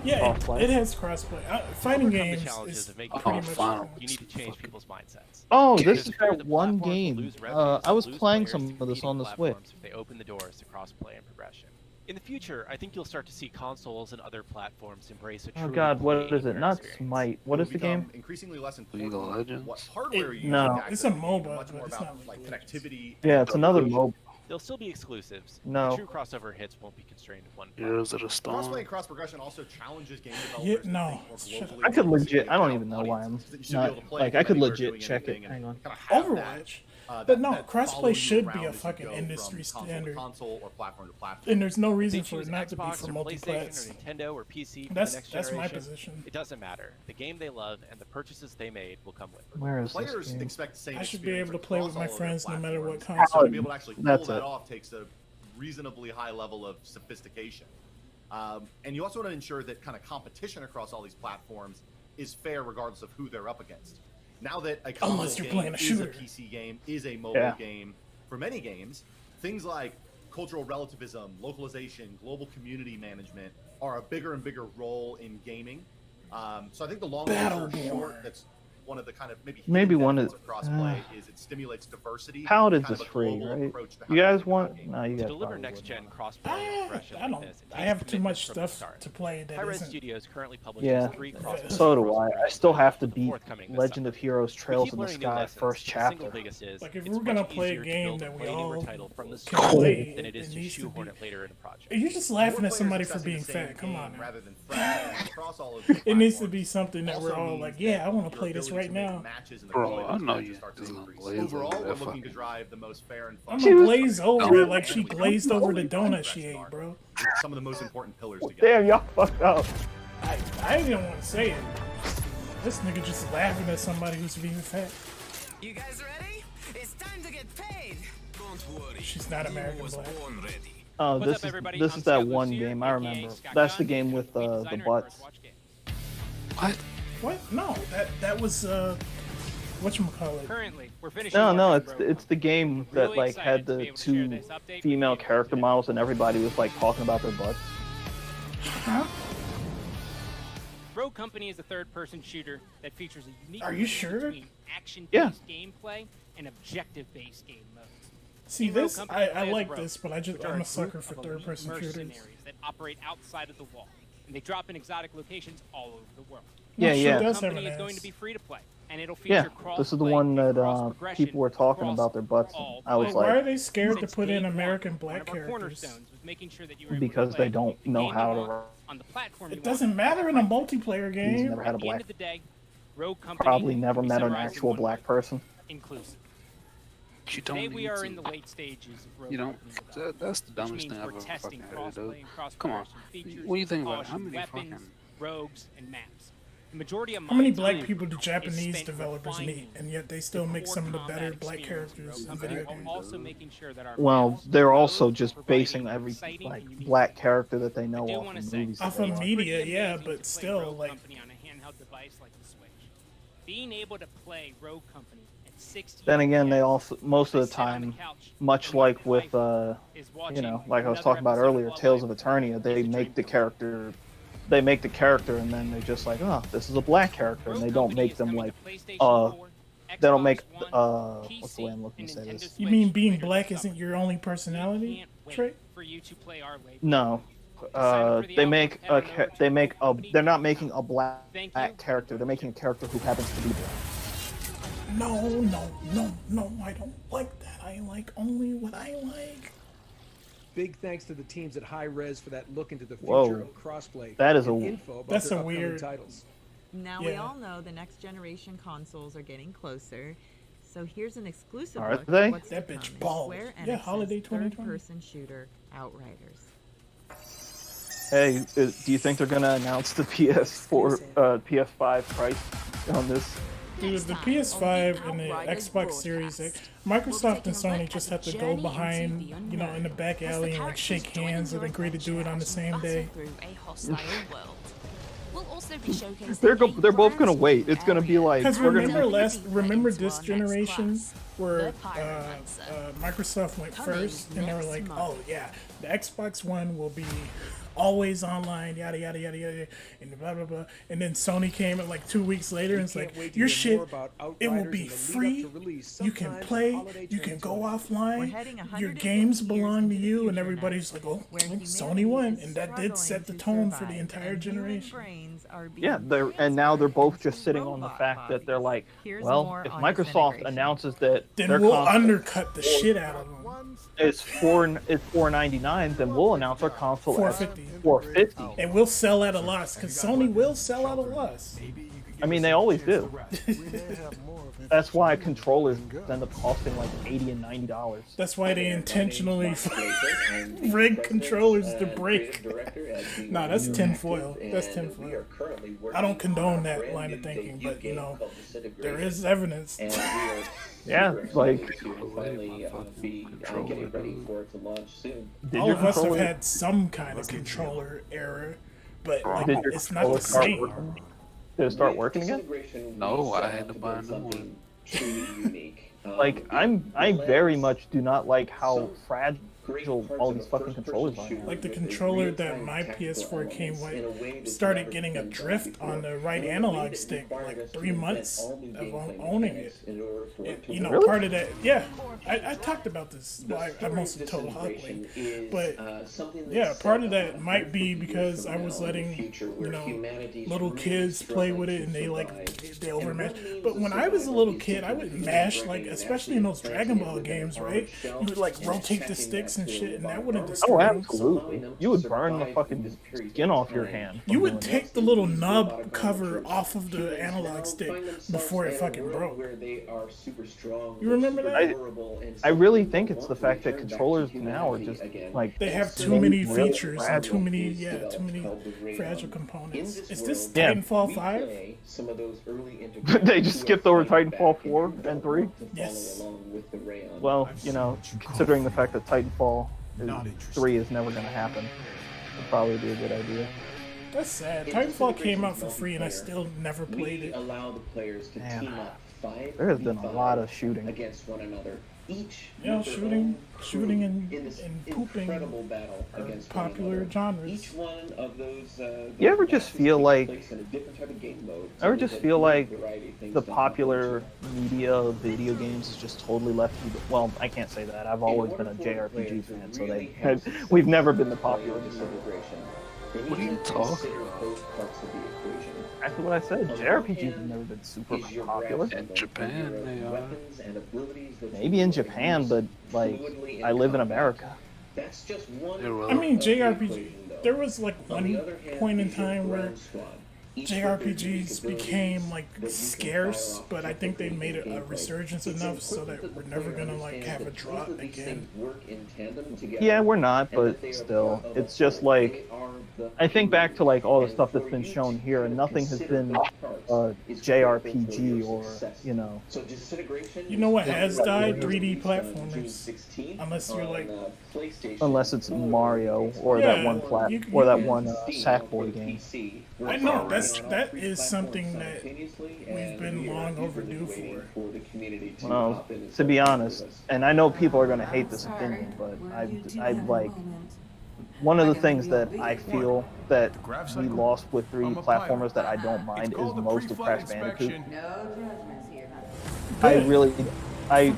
A: Yeah,
B: crossplay.
A: it has crossplay. Fighting
M: Overcome the
A: games
M: challenges
A: is
M: of making
A: pretty
M: games.
A: much.
M: You need to change people's mindsets.
B: Oh,
M: Because
B: this is
M: fear
B: that
M: that
B: one
M: platforms will
B: game.
M: lose revenues
B: I was
M: and lose
B: playing
M: players
B: some
M: to
B: of this
M: competing
B: on the Switch.
M: platforms if they open the doors to crossplay and progression. In the future, I think you'll start to see consoles and other platforms embrace a
B: Oh
M: truly
B: god, what
M: multi-player
B: is it? Not
M: experience.
B: Smite. What is the game?
I: Increasingly less
C: League of
I: important
C: Legends?
I: what hardware you
B: No.
I: use to
A: It's a
I: access the game,
A: MOBA,
I: much
A: but
I: more
A: it's
I: about
A: not
I: like
A: League of
I: connectivity.
B: Yeah,
I: and
B: it's another
I: approach.
B: MOBA.
M: They'll still be exclusives.
B: No.
M: The true crossover hits won't be constrained to one
C: Yeah, is it a stone?
I: Crossplay and cross progression also challenges game
A: Yeah,
I: developers. to
A: no.
I: think more
A: Shut
I: globally
B: I could
I: and
B: legit. I don't
I: how
B: even know why I'm
I: audiences that you should be able
B: not
I: to play
B: like.
I: from
B: I could
I: anywhere
B: legit
I: doing
B: check it.
I: anything and
B: Hang on.
I: kinda have that,
A: Overwatch.
I: that-
A: But no,
I: that follow
A: crossplay
I: you
A: should
I: around
A: be a
I: as you
A: fucking
I: go from
A: industry
I: console to
A: standard.
I: console or platform to platform.
A: And there's no
M: If
A: reason
M: they
A: for it
M: choose
A: not to be
M: Xbox
A: for
M: or
A: multiplayer.
M: PlayStation or Nintendo or PC for
A: That's-
M: the next
A: that's my
M: generation,
A: position.
M: It doesn't matter. The game they love and the purchases they made will come with it.
B: Where is
I: Players
B: this game?
I: expect the same
A: I should be
I: experience
A: able to play with
I: across
A: my
I: all of their
A: friends no matter what
I: platforms.
A: console.
I: So to be able to actually pull
B: That's
I: that
B: it.
I: off takes a reasonably high level of sophistication. And you also want to ensure that kind of competition across all these platforms is fair regardless of who they're up against. Now that a console
A: Unless you're
I: game
A: playing a
I: is
A: shooter.
I: a PC game, is a mobile
B: Yeah.
I: game, for many games, things like cultural relativism, localization, global community management are a bigger and bigger role in gaming. So I think the long story short, that's one of the kind of
B: Maybe one
I: benefits
B: of
I: of crossplay is it stimulates diversity.
B: Paladins
I: kind
B: is
I: of a
B: free,
I: global
B: right?
I: approach to how
B: You
I: to
B: guys
I: think about
B: want?
I: gaming.
B: No, you
M: To
B: guys
M: deliver
B: probably
M: next-gen
B: wouldn't.
M: crossplay and progression
A: I
M: like
A: don't.
M: this, it
A: I
M: takes
A: have too
M: commitment
A: much
M: from the
A: stuff
M: start.
A: to play that
M: Hi-Res
A: isn't.
M: Studios currently publishes
B: Yeah,
M: 3 crossplay
B: so do I. I still have to
M: the
B: beat
M: forthcoming this
B: Legend
M: summer.
B: of Heroes
M: We
B: Trails
M: keep
B: in the
M: learning new
B: Sky
M: lessons.
B: first
M: The single
B: chapter.
M: biggest is
A: Like, if
M: it's
A: we're gonna
M: much
A: play a
M: easier to
A: game
M: build
A: that we
M: way newer
A: all
M: title from the
A: can
M: start
A: play,
M: than it is
A: it
M: to
A: needs to
M: shoehorn
A: be-
M: it later in a project.
A: You're just laughing
I: More
A: at somebody
I: players
A: for being
I: accessing the same
A: fat. Come on
I: game
A: now.
I: rather than fragmenting across all of the
A: It needs to
I: platforms
A: be something that we're
I: also
A: all
I: means
A: like,
I: that
A: yeah, I want
I: your
A: to play this
I: ability
A: right
I: to make
A: now.
I: matches and the
C: Bro,
I: quality
C: I
I: of
C: know
I: matches
C: you
I: start to
C: just gonna
I: increase.
C: glaze
I: Overall,
C: over
I: we're
C: that
I: looking to
C: fucking-
I: drive the most fair and
A: I'm
I: fun.
A: gonna glaze over
B: No.
A: it like she glazed over the donut she ate, bro.
I: Some of the most important pillars to get.
B: Damn, y'all fucked up.
A: I didn't want to say it. This nigga just laughing at somebody who's being fat.
R: You guys ready? It's time to get paid. Don't worry.
A: She's not American black.
B: Oh,
R: What's
B: this
R: up,
B: is
R: everybody?
B: this
R: I'm
B: is that
R: Scott
B: one
R: Lucier,
B: game I
R: aka
B: remember.
R: Scott
B: That's the
R: Gunn,
B: game with the
R: designer
B: butts.
R: for Watch Game.
C: What?
A: What? No, that was whatchamacallit.
R: Currently, we're
F: We're finishing
B: No,
F: work on
B: it's the game that
F: Really
B: like had
F: excited to be
B: the
F: able to share
B: 2
F: this update
B: female
F: with you
B: character
F: today.
B: models, and everybody was like talking about their butts.
F: Rogue Company is a third-person shooter that features a unique
A: Are you
F: blend
A: sure?
F: between action-based gameplay and objective-based game modes.
A: See,
F: In Rogue
A: this
F: Company,
A: I
F: play as
A: like
F: Rogue,
A: this, but I'm
F: which are
A: a
F: group
A: sucker for
F: of elite
A: third-person shooters.
F: mercenaries that operate outside of the wall, and they drop in exotic locations all over the world.
B: Yeah,
A: Well,
B: yeah.
A: Rogue
F: Company
A: have an
F: is going
A: ass.
F: to be free to play, and it'll feature
B: Yeah, this is the
F: cross-play
B: one
F: and
B: that
F: cross-progression
B: people were talking
F: across
B: about their butts.
F: all
B: I was
A: But why
B: like,
A: are they scared to
F: Since
A: put in
F: day
A: American
F: one,
A: black
F: one of our
A: characters?
F: cornerstones was making sure that you were able to
B: because
F: play
B: they don't
F: the
B: know
F: game
B: how
F: you
B: to.
F: want on the platform
A: It
F: you
A: doesn't
F: want.
A: matter in a multiplayer
B: He's
A: game.
B: never had a
F: At the end
B: black.
F: of the day, Rogue Company
B: Probably never
F: can be
B: met an
F: summarized in
B: actual
F: one
B: black
F: word:
B: person.
F: inclusive.
C: You don't
F: Today we
C: need
F: are
C: to.
F: in the late stages of Rogue
C: You don't.
F: Company
C: That's the
F: which
C: dumbest
F: means
C: thing
F: we're
C: I've ever
F: testing
C: fucking heard,
F: crossplay
C: dude.
F: and cross
C: Come on.
F: features,
C: What do you think about it? How
F: polishing
C: many
F: weapons,
C: fucking
F: rogues, and maps. The majority of
A: How many
F: my
A: black
F: time
A: people do
F: is
A: Japanese
F: spent
A: developers
F: refining
A: meet, and yet they still
F: the
A: make
F: core
A: some of the better
F: combat
A: black
F: experience of
A: characters in
F: Rogue
A: video
F: Company,
A: games?
F: while also making sure that our
B: Well,
F: maps
B: they're
F: and
B: also
F: roads are
B: just
F: providing
B: basing every
F: exciting
B: like
F: and unique
B: black
F: experience.
B: character that they know
F: I do
B: off
F: wanna
B: of
F: say,
B: movies.
A: Off
B: that
A: of
B: they watch.
A: media,
F: pretty
A: yeah,
F: amazing
A: but
F: to play
A: still,
F: Rogue
A: like,
F: Company on a handheld device like the Switch. Being able to play Rogue Company at 60
B: Then again, they
F: FPS
B: also most of the
F: sit on the
B: time,
F: couch
B: much
F: and my
B: like with
F: wife is
B: you
F: watching
B: know, like I was
F: another
B: talking about
F: episode of
B: earlier,
F: Love
B: Tales
F: Live
B: of Eternia, they
F: is a
B: make
F: dream
B: the
F: come
B: character, they make the character, and then they're just like, oh, this is a black character, and they don't make them like, they don't make what's the way I'm looking to say this?
A: You mean being black isn't your only personality trait?
F: for you to play our label.
B: No, they're not making a black character. They're making a character who happens to be black.
A: No, I don't like that. I like only what I like.
D: Big thanks to the teams at High Res for that look into the future
B: Whoa.
D: of crossplay.
B: That is
D: and
B: a-
D: info about
A: that's
D: their
A: a
D: upcoming
A: weird-
D: titles.
H: Now we
A: Yeah.
H: all know the next generation consoles are getting closer. So here's an exclusive
B: Are
H: look
B: they?
H: at what's
A: That
H: to
A: bitch
H: come.
A: bald.
H: Square
A: Yeah,
H: Enix's
A: holiday 2020.
H: third-person shooter Outriders.
B: Hey, do you think they're gonna announce the PS4, PS5 price on this?
A: Dude, the PS5 and the Xbox Series X, Microsoft and Sony just have to go behind, you know, in the back alley and like shake hands and agree to do it on the same day.
B: They're both gonna wait. It's gonna be like
A: Because
B: we're
A: remember
B: gonna
A: remember this generation where Microsoft went first and they were like, oh yeah, the Xbox One will be always online, yada yada yada yada, and blah blah blah. And then Sony came at like 2 weeks later and it's like, your shit, it will be free. You can play, you can go offline. Your games belong to you, and everybody's like, oh, Sony won, and that did set the tone for the entire generation.
B: Yeah, now they're both just sitting on the fact that they're like, well, if Microsoft announces that
A: Then
B: their
A: we'll
B: console
A: undercut the shit out of them.
B: is $499, then we'll announce our console
A: $450.
B: at $450.
A: And we'll sell at a loss, because Sony will sell at a loss.
B: I mean, they always do. That's why controllers end up costing like $80 and $90.
A: That's why they intentionally rig controllers to break. Nah, that's tinfoil. That's tinfoil. I don't condone that line of thinking, but you know, there is evidence.
B: Yeah, like
A: all of us have had some kind of controller error, but like, it's not the same.
B: Did it start working again?
C: No, I had to buy a new one.
B: Like I very much do not like how fragile all these fucking controllers are.
A: Like the controller that my PS4 came with started getting a drift on the right analog stick like 3 months of owning it. You know, part of that, yeah. I talked about this. Well, I mostly told Hawkwind, but yeah, part of that might be because I was letting, you know, little kids play with it and they overmatch. But when I was a little kid, I would mash, like, especially in those Dragon Ball games, right? You would like rotate the sticks and shit, and that wouldn't destroy
B: Oh,
A: them.
B: absolutely. You would burn the fucking skin off your hand.
A: You would take the little nub cover off of the analog stick before it fucking broke. You remember that?
B: I really think it's the fact that controllers now are just like
A: they have too many features and too many fragile components. Is this Titanfall 5?
B: They just skipped over Titanfall 4 and 3?
A: Yes.
B: Well, you know, considering the fact that Titanfall 3 is never going to happen, it'd probably be a good idea.
A: That's sad. Titanfall came out for free and I still never played it.
I: Allow the players to team up
B: There has been a lot of shooting.
K: Against one another. Each
A: shooting and pooping
K: incredible battle
A: are
K: against
A: popular genres.
K: Each one of those.
B: You ever just feel like?
K: In a different type of game mode.
B: I just feel like the popular media of video games is just totally left. Well, I can't say that. I've always been a JRPG fan, so we've never been the popular media.
C: What are you talking about?
B: Exactly what I said. JRPGs have never been super popular.
C: In Japan, they are.
B: Maybe in Japan, but like, I live in America.
K: That's just one.
A: I mean, JRPG. There was like one point in time where JRPGs became like scarce, but I think they made a resurgence enough so that we're never gonna like have a drop again.
B: Yeah, we're not, but still, it's just like, I think back to like all the stuff that's been shown here, and nothing has been JRPG or, you know.
A: You know what has died? 3D platformers. Unless you're like,
B: unless it's Mario or that one Sackboy game.
A: I know that is something that we've been long overdue for.
B: Well, to be honest, and I know people are going to hate this opinion, but I like, one of the things that I feel that we lost with 3D platformers that I don't mind is most of Crash Bandicoot.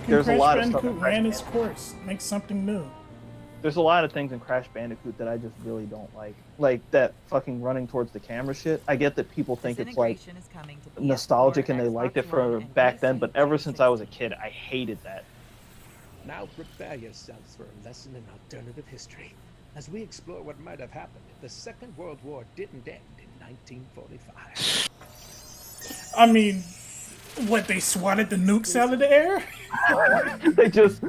B: There's a lot of stuff in
A: ran its course. Make something new.
B: There's a lot of things in Crash Bandicoot that I just really don't like. Like that fucking running towards the camera shit. I get that people think it's like nostalgic and they liked it for back then, but ever since I was a kid, I hated that.
S: Now prepare yourselves for a lesson in alternative history, as we explore what might have happened if the Second World War didn't end in 1945.
A: I mean, what, they swatted the nukes out of the air?
B: they just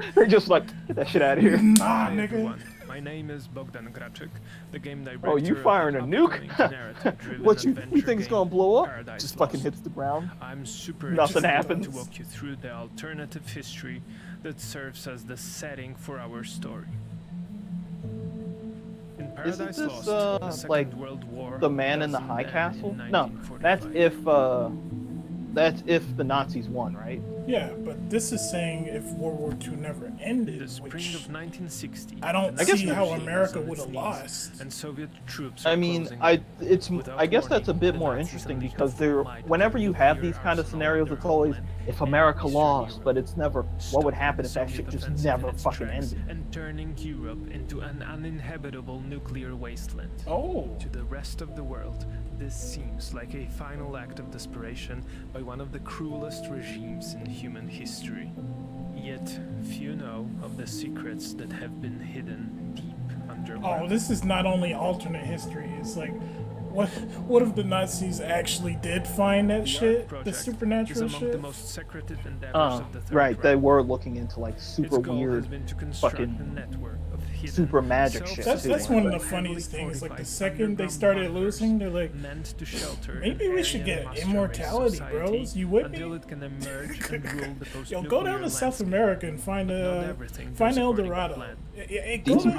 B: like, get that shit out of here.
A: Nah, nigga.
T: My name is Bogdan Graczyk, the game director.
B: Oh, you firing a nuke? What, you think's gonna blow up? Just fucking hits the ground.
T: I'm super
B: Nothing
T: excited
B: happens.
T: to walk you through the alternative history that serves as the setting for our story. In Paradise
B: Isn't this
T: Lost, the Second
B: like
T: World War
B: the man in the high castle? No, that's if the Nazis won, right?
A: Yeah, but this is saying if World War II never ended,
T: the spring of 1960.
A: I don't see how America would have lost.
T: And Soviet troops.
B: I mean, I guess that's a bit more interesting because whenever you have these kind of scenarios, it's always if America lost, but it's never what would happen if that shit just never fucking ended.
T: And turning Europe into an uninhabitable nuclear wasteland.
A: Oh.
T: To the rest of the world, this seems like a final act of desperation by one of the cruelest regimes in human history. Yet, few know of the secrets that have been hidden deep underground.
A: Oh, this is not only alternate history. It's like, what if the Nazis actually did find that shit? The supernatural
T: is among
A: shit?
T: the most secretive endeavors of the Third
B: Right,
T: Reich.
B: they were looking into like super
T: Its goal
B: weird
T: has been to construct a
B: fucking
T: network of hidden,
B: super magic shit.
A: That's one of the funniest things. Like the second they started losing, they're like,
T: meant to shelter
A: maybe we should get immortality, bros. You would
T: until it can emerge and rule the
A: Yo, go down to South America and find El Dorado.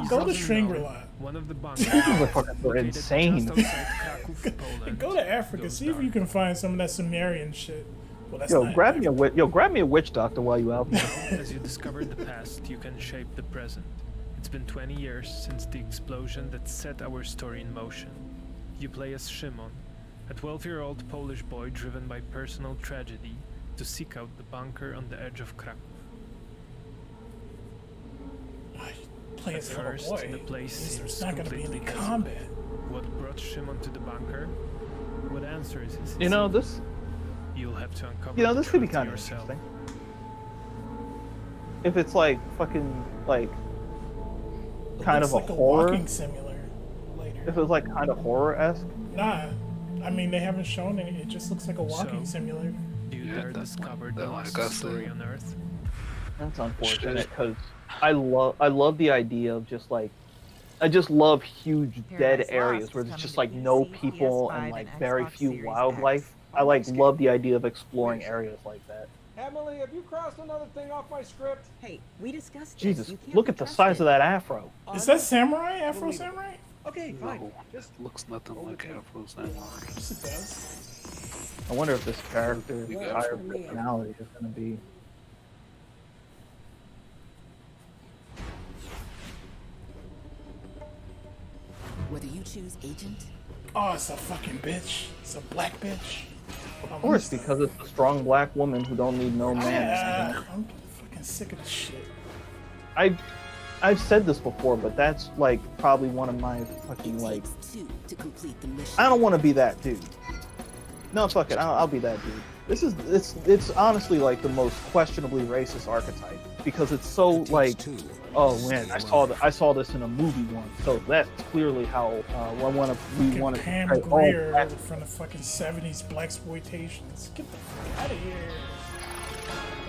A: Go to Shangri-La.
T: One of the bunkers
B: are insane.
A: Go to Africa. See if you can find some of that Sumerian shit. Well, that's
B: Yo,
A: not
B: grab me a witch doctor while you out there.
T: As you discovered the past, you can shape the present. It's been 20 years since the explosion that set our story in motion. You play as Szymon, a 12-year-old Polish boy driven by personal tragedy to seek out the bunker on the edge of Krakow.
A: Play as a little boy.
T: The place seems
A: not gonna be
T: completely
A: any
T: desolate.
A: combat.
T: What brought Szymon to the bunker? What answers is
B: You know, this
T: You'll have to uncover
B: this
T: the
B: could be
T: truth
B: kind of
T: yourself.
B: interesting. If it's like fucking like kind of
A: Looks
B: a
A: like
B: horror.
A: walking simulator later.
B: If it was like kind of horror-esque.
A: Nah, I mean they haven't shown any. It just looks like a walking simulator.
T: You dare discover the lost story on Earth?
B: That's unfortunate because I love the idea of just like I just love huge dead areas where there's just like no people and like very few wildlife. I like love the idea of exploring areas like that.
U: Emily, have you crossed another thing off my script?
H: Hey, we discussed this.
B: Jesus,
H: You can't
B: look
H: be
B: at the
H: trusted.
B: size of that afro.
A: Is that samurai? Afro samurai?
U: Okay, fine.
C: No, looks nothing like Afro Samurai.
A: Yes, it does.
B: I wonder if this character's entire personality is going to be.
L: Whether you choose agent,
A: Oh, it's a fucking bitch. It's a black bitch.
B: Of course, because it's a strong black woman who don't need no man.
A: I'm fucking sick of this shit.
B: I've said this before, but that's like probably one of my fucking like.
L: two to complete the mission.
B: I don't want to be that dude. No, fuck it. I'll be that dude. It's honestly like the most questionably racist archetype because it's so like, oh man, I saw this in a movie once, so that's clearly how we want to
A: Pam Grier from the fucking 70s blaxploitations. Get the fuck out of here.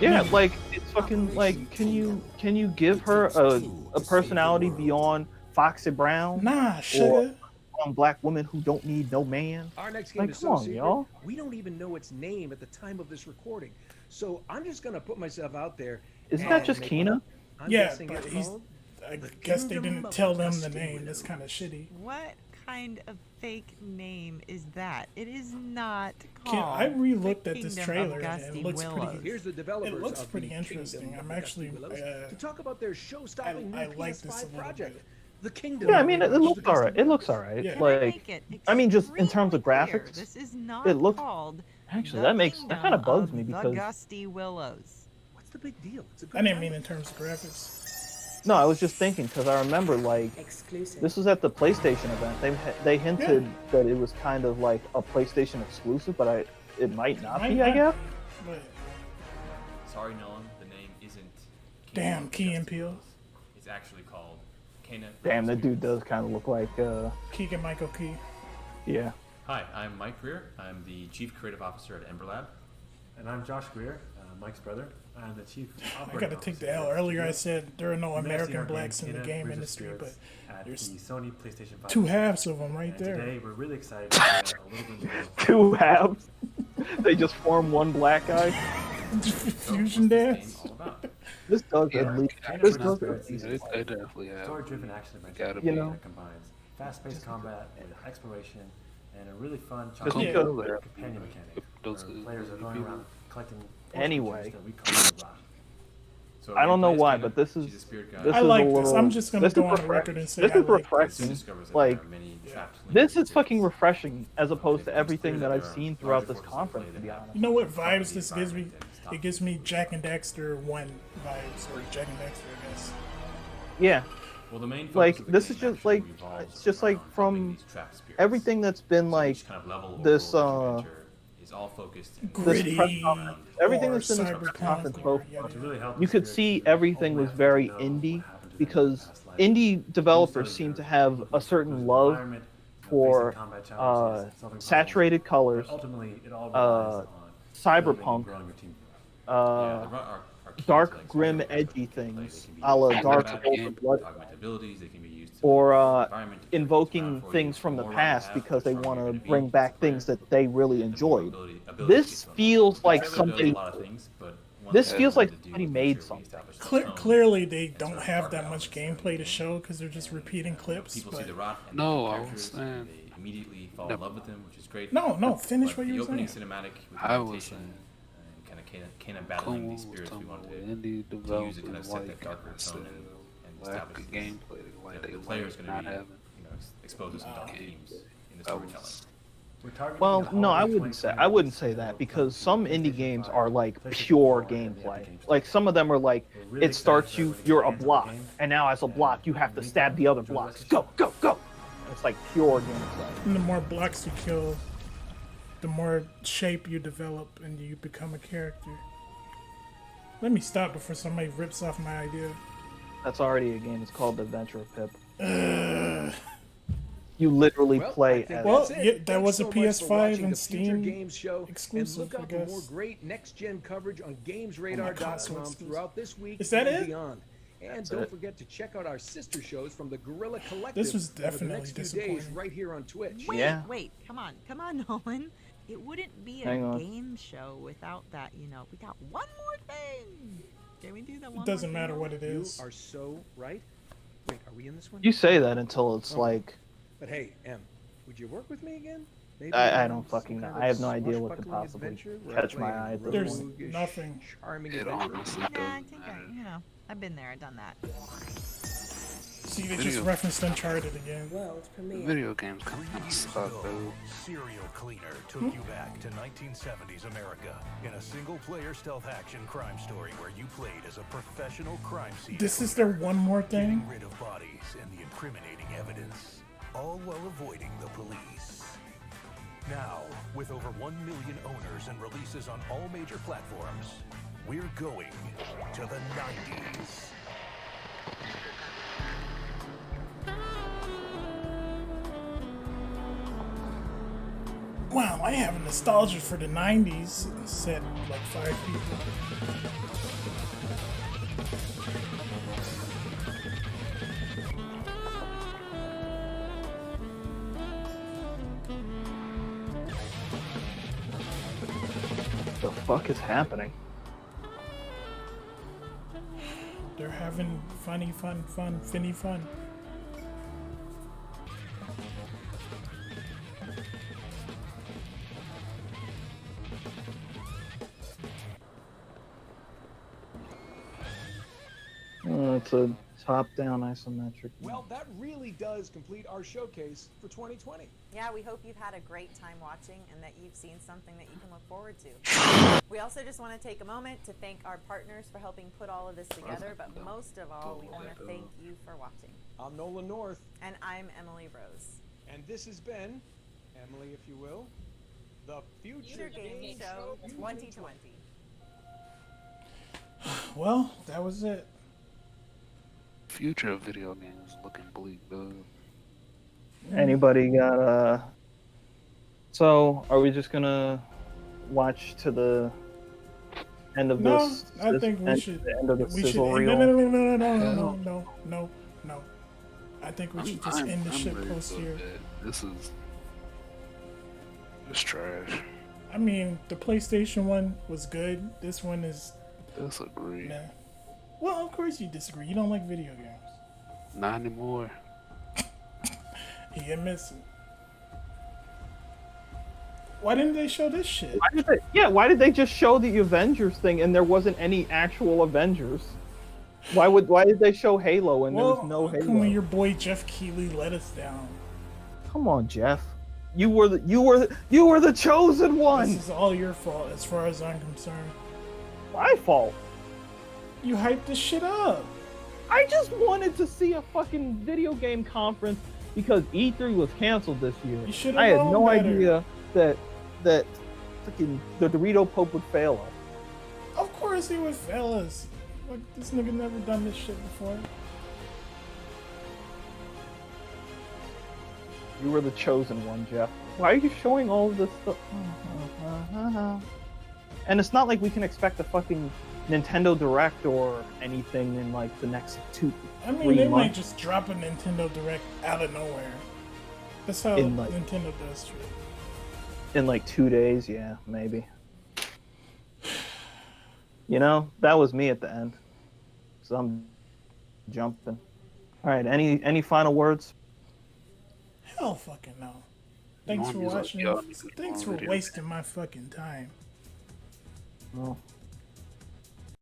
B: Yeah, like it's fucking like can you give her a personality beyond Foxy Brown?
A: Nah, sugar.
B: Or black women who don't need no man.
D: Our next game is so secret, we don't even know its name at the time of this recording. So I'm just gonna put myself out there.
B: Isn't that just Kina?
A: Yeah, but I guess they didn't tell them the name. That's kind of shitty.
H: What kind of fake name is that? It is not called.
A: I re-looked at this
H: Kingdom
A: trailer
H: of
A: and
H: Gusty
A: it looks
H: Willows.
A: pretty.
D: Here's the developers.
A: It looks
D: of
A: pretty
D: the
A: interesting.
D: Kingdom
A: I'm
D: of
A: actually
D: Gusty Willows to talk about their show-stopping new
A: like this a
D: PS5
A: little
D: project.
A: bit.
D: The Kingdom.
B: Yeah, I mean it looks alright. It looks alright.
A: Yeah.
B: Like I mean, just in terms of graphics,
H: This is not
B: it looks.
H: called
B: Actually,
H: the
B: that kind of bugs me
H: The
B: because.
H: Gusty Willows.
D: What's the big deal? It's a good
A: I didn't
D: title.
A: mean in terms of graphics.
B: No, I was just thinking because I remember like this was at the PlayStation event. They hinted that it was kind of like a PlayStation exclusive, but it might not be. I guess.
A: But
Q: Sorry, Nolan. The name isn't.
A: damn, Key and Peele.
Q: It's actually called Kena.
B: Damn, that dude does kind of look like.
A: Keegan Michael Key.
B: Yeah.
Q: Hi, I'm Mike Greer. I'm the Chief Creative Officer at Ember Lab.
W: And I'm Josh Greer, Mike's brother. I'm the Chief
A: I
W: Operating
A: gotta take
W: Officer
A: the L.
W: at
A: Earlier I
W: Studio.
A: said there are no
W: You may have seen
A: American
W: our
A: blacks in the
W: Kena
A: game
W: Bridge of
A: industry, but
W: Spirits at
A: there's
W: the Sony PlayStation 5
A: two halves of them right
W: and
A: there.
W: Today we're really excited to share a little bit more.
B: Two halves. They just form one black guy.
A: Fusion dance.
B: This does at least. This does at least.
C: They definitely have.
W: Story-driven action adventure
B: You know.
W: that combines fast-paced combat with exploration and a really fun
B: Just
W: challenging
B: because-
W: companion mechanic.
C: Those
W: where players are going around collecting
B: Anyway.
W: that we call the rock.
Q: So
B: I don't know
Q: you play
B: why,
Q: Kena.
B: but this is.
Q: She's a spirit guide.
B: This
A: I
B: is
A: like
B: a
A: this.
B: little,
A: I'm just gonna
B: this
A: go
B: is
A: on the
B: refresh-
A: record and say
B: This
A: I
B: is
A: like
B: refreshing.
Q: Discovers that
B: Like
Q: there are many trapped
B: this
Q: links
B: is fucking refreshing as opposed to everything that I've
Q: there are
B: seen throughout
Q: larger
B: this
Q: forces at
B: conference.
Q: play
B: To be
Q: that
B: honest.
A: You know what vibes this gives me? It gives me Jack and Daxter 1 vibes, or Jack and Daxter, I guess.
B: Yeah.
Q: Well, the main focus
B: Like
Q: of the
B: this
Q: game
B: is just
Q: actually
B: like
Q: revolves
B: it's just like
Q: around helping
B: from
Q: these trapped spirits.
B: everything that's been
Q: So
B: like
Q: each kind of level of
B: this
Q: overall adventure is all focused in
A: Gritty,
B: everything
A: or
B: that's been in this
A: cyberpunk,
B: conference
A: or
B: so
A: yada,
B: far.
A: yada.
B: You could see everything was very indie because indie developers seem to have a certain love for saturated colors,
W: Ultimately, it all relies on
B: cyberpunk,
Q: growing your team.
B: dark, grim, edgy things, a la Dark Souls or Blood,
Q: Augment abilities, they can be used to
B: or
Q: environment to
B: invoking
Q: for
B: things
Q: you,
B: from the
Q: more
B: past
Q: path,
B: because they
Q: the stronger
B: want
Q: you're
B: to
Q: gonna
B: bring
Q: be,
B: back
Q: it's
B: things that they really enjoyed.
Q: ability
B: This feels like
Q: Everybody does a
B: somebody.
Q: lot of things, but one
B: This
Q: thing
B: feels
Q: I
B: like
Q: wanted to do
B: somebody
Q: was
B: made
Q: make sure we
B: something.
Q: established the tone
A: Clearly, they
Q: and
A: don't
Q: sort of
A: have
Q: art
A: that
Q: balance
A: much
Q: in the
A: gameplay to
Q: game.
A: show because they're just repeating clips.
Q: People see
A: But
Q: the rock and
C: No,
Q: the
C: I
Q: characters,
C: was saying-
Q: and they immediately fall in love with them, which is great.
A: No, finish
Q: But
A: what you
Q: the
A: were
Q: opening
A: saying.
Q: cinematic with
C: I
Q: the
C: was
Q: meditation
C: saying-
Q: and kind of battling these spirits, we wanted to
C: indie
Q: use it kind of
C: developers
Q: set that
C: like
Q: darker tone and
C: lack
Q: establish
C: the
Q: this.
C: gameplay, like
Q: The
C: they
Q: player is
C: like
Q: going to
C: not
Q: be,
C: having
Q: exposed to some dark themes in the
C: I was-
Q: storytelling.
B: Well, no, I wouldn't say that because some indie games are like pure gameplay. Like some of them are like it starts you're a block, and now as a block you have to stab the other blocks. Go, go, go. It's like pure gameplay.
A: And the more blocks you kill, the more shape you develop and you become a character. Let me stop before somebody rips off my idea.
B: That's already a game. It's called The Adventure of Pip. You literally play as.
A: Well,
D: That's it.
A: yeah, that
D: Thanks
A: was
D: so
A: a
D: much for
A: PS5
D: watching
A: and
D: the Future
A: Steam
D: Games Show,
A: exclusive,
D: and look
A: I
D: out for more
A: guess.
D: great next-gen coverage on
A: console
D: GamesRadar.com
A: exclusive.
D: throughout this week
A: Is that
D: and
A: it?
D: beyond. And
B: That's
D: don't
B: it.
D: forget to check out our sister shows from the Gorilla Collective
A: This was
D: over the
A: definitely
D: next few days
A: disappointing.
D: right here on Twitch.
H: Wait,
B: Yeah.
H: wait, come on, Nolan. It wouldn't be a
B: Hang on.
H: game show without that, we got one more thing. Can we do that one
A: It doesn't
H: more
A: matter
H: thing?
A: what it
D: You
A: is.
D: are so right. Wait, are we in this one?
B: You say that until it's
D: Okay.
B: like.
D: But hey, Em, would you work with me again? Maybe
B: I
D: some
B: don't fucking know.
D: kind of
B: I have no idea what could
D: swashbuckling
B: possibly
D: adventure where I
B: catch
D: play
B: my
D: a
B: eye at this
A: There's
B: point.
D: roguish,
A: nothing.
D: charming
C: It
D: adventurer.
C: honestly
H: Yeah, I
C: doesn't
H: think
C: matter.
H: I've been there, I've done that.
A: See, they just
C: Video-
A: referenced Uncharted again.
P: World premiere.
C: Video games kind of suck, though.
E: Serial Cleaner took you back to 1970s America in a single-player stealth action crime story where you played as a professional crime scene.
A: This is their one more thing.
E: Getting rid of bodies and the incriminating evidence, all while avoiding the police. Now, with over 1 million owners and releases on all major platforms, we're going to the 90s.
A: Wow, I have nostalgia for the 90s, said like 5 people.
B: The fuck is happening?
A: They're having finny fun.
B: It's a top-down isometric.
D: Well, that really does complete our showcase for 2020.
H: Yeah, we hope you've had a great time watching and that you've seen something that you can look forward to. We also just want to take a moment to thank our partners for helping put all of this together, but most of all, we want to thank you for watching.
D: I'm Nolan North.
H: And I'm Emily Rose.
D: And this has been, Emily, if you will, the Future
H: Game Show 2020.
A: Well, that was it.
C: Future of video games looking bleak, though.
B: Anybody got So, are we just gonna watch to the end of
A: No,
B: this?
A: I think we should.
B: The end of the
A: We should.
B: sizzle reel?
A: No. I think we should just end the shit post here.
C: This is just trash.
A: I mean, the PlayStation one was good. This one is.
C: Disagree.
A: Nah. Well, of course you disagree. You don't like video games.
C: Not anymore.
A: He admits it. Why didn't they show this shit?
B: Why did they just show the Avengers thing and there wasn't any actual Avengers? Why did they show Halo and there was no Halo?
A: Come on, your boy Jeff Keighley let us down.
B: Come on, Jeff. You were the chosen one.
A: This is all your fault, as far as I'm concerned.
B: My fault.
A: You hyped this shit up.
B: I just wanted to see a fucking video game conference because E3 was canceled this year.
A: You should have
B: I had
A: known
B: no
A: better.
B: idea that fucking the Dorito Pope would fail us.
A: Of course he would fail us. Like, this nigga never done this shit before.
B: You were the chosen one, Jeff. Why are you showing all of this stuff? And it's not like we can expect a fucking Nintendo Direct or anything in like the next 2-3
A: They might
B: months.
A: just drop a Nintendo Direct out of nowhere. That's how
B: In, like-
A: Nintendo does shit.
B: In like 2 days, yeah, maybe. You know, that was me at the end. So I'm jumping. All right, any final words?
A: Hell fucking no. Thanks for
C: Normies are
A: watching.
C: young,
A: Thanks for
C: video
A: wasting my fucking time.
B: Well,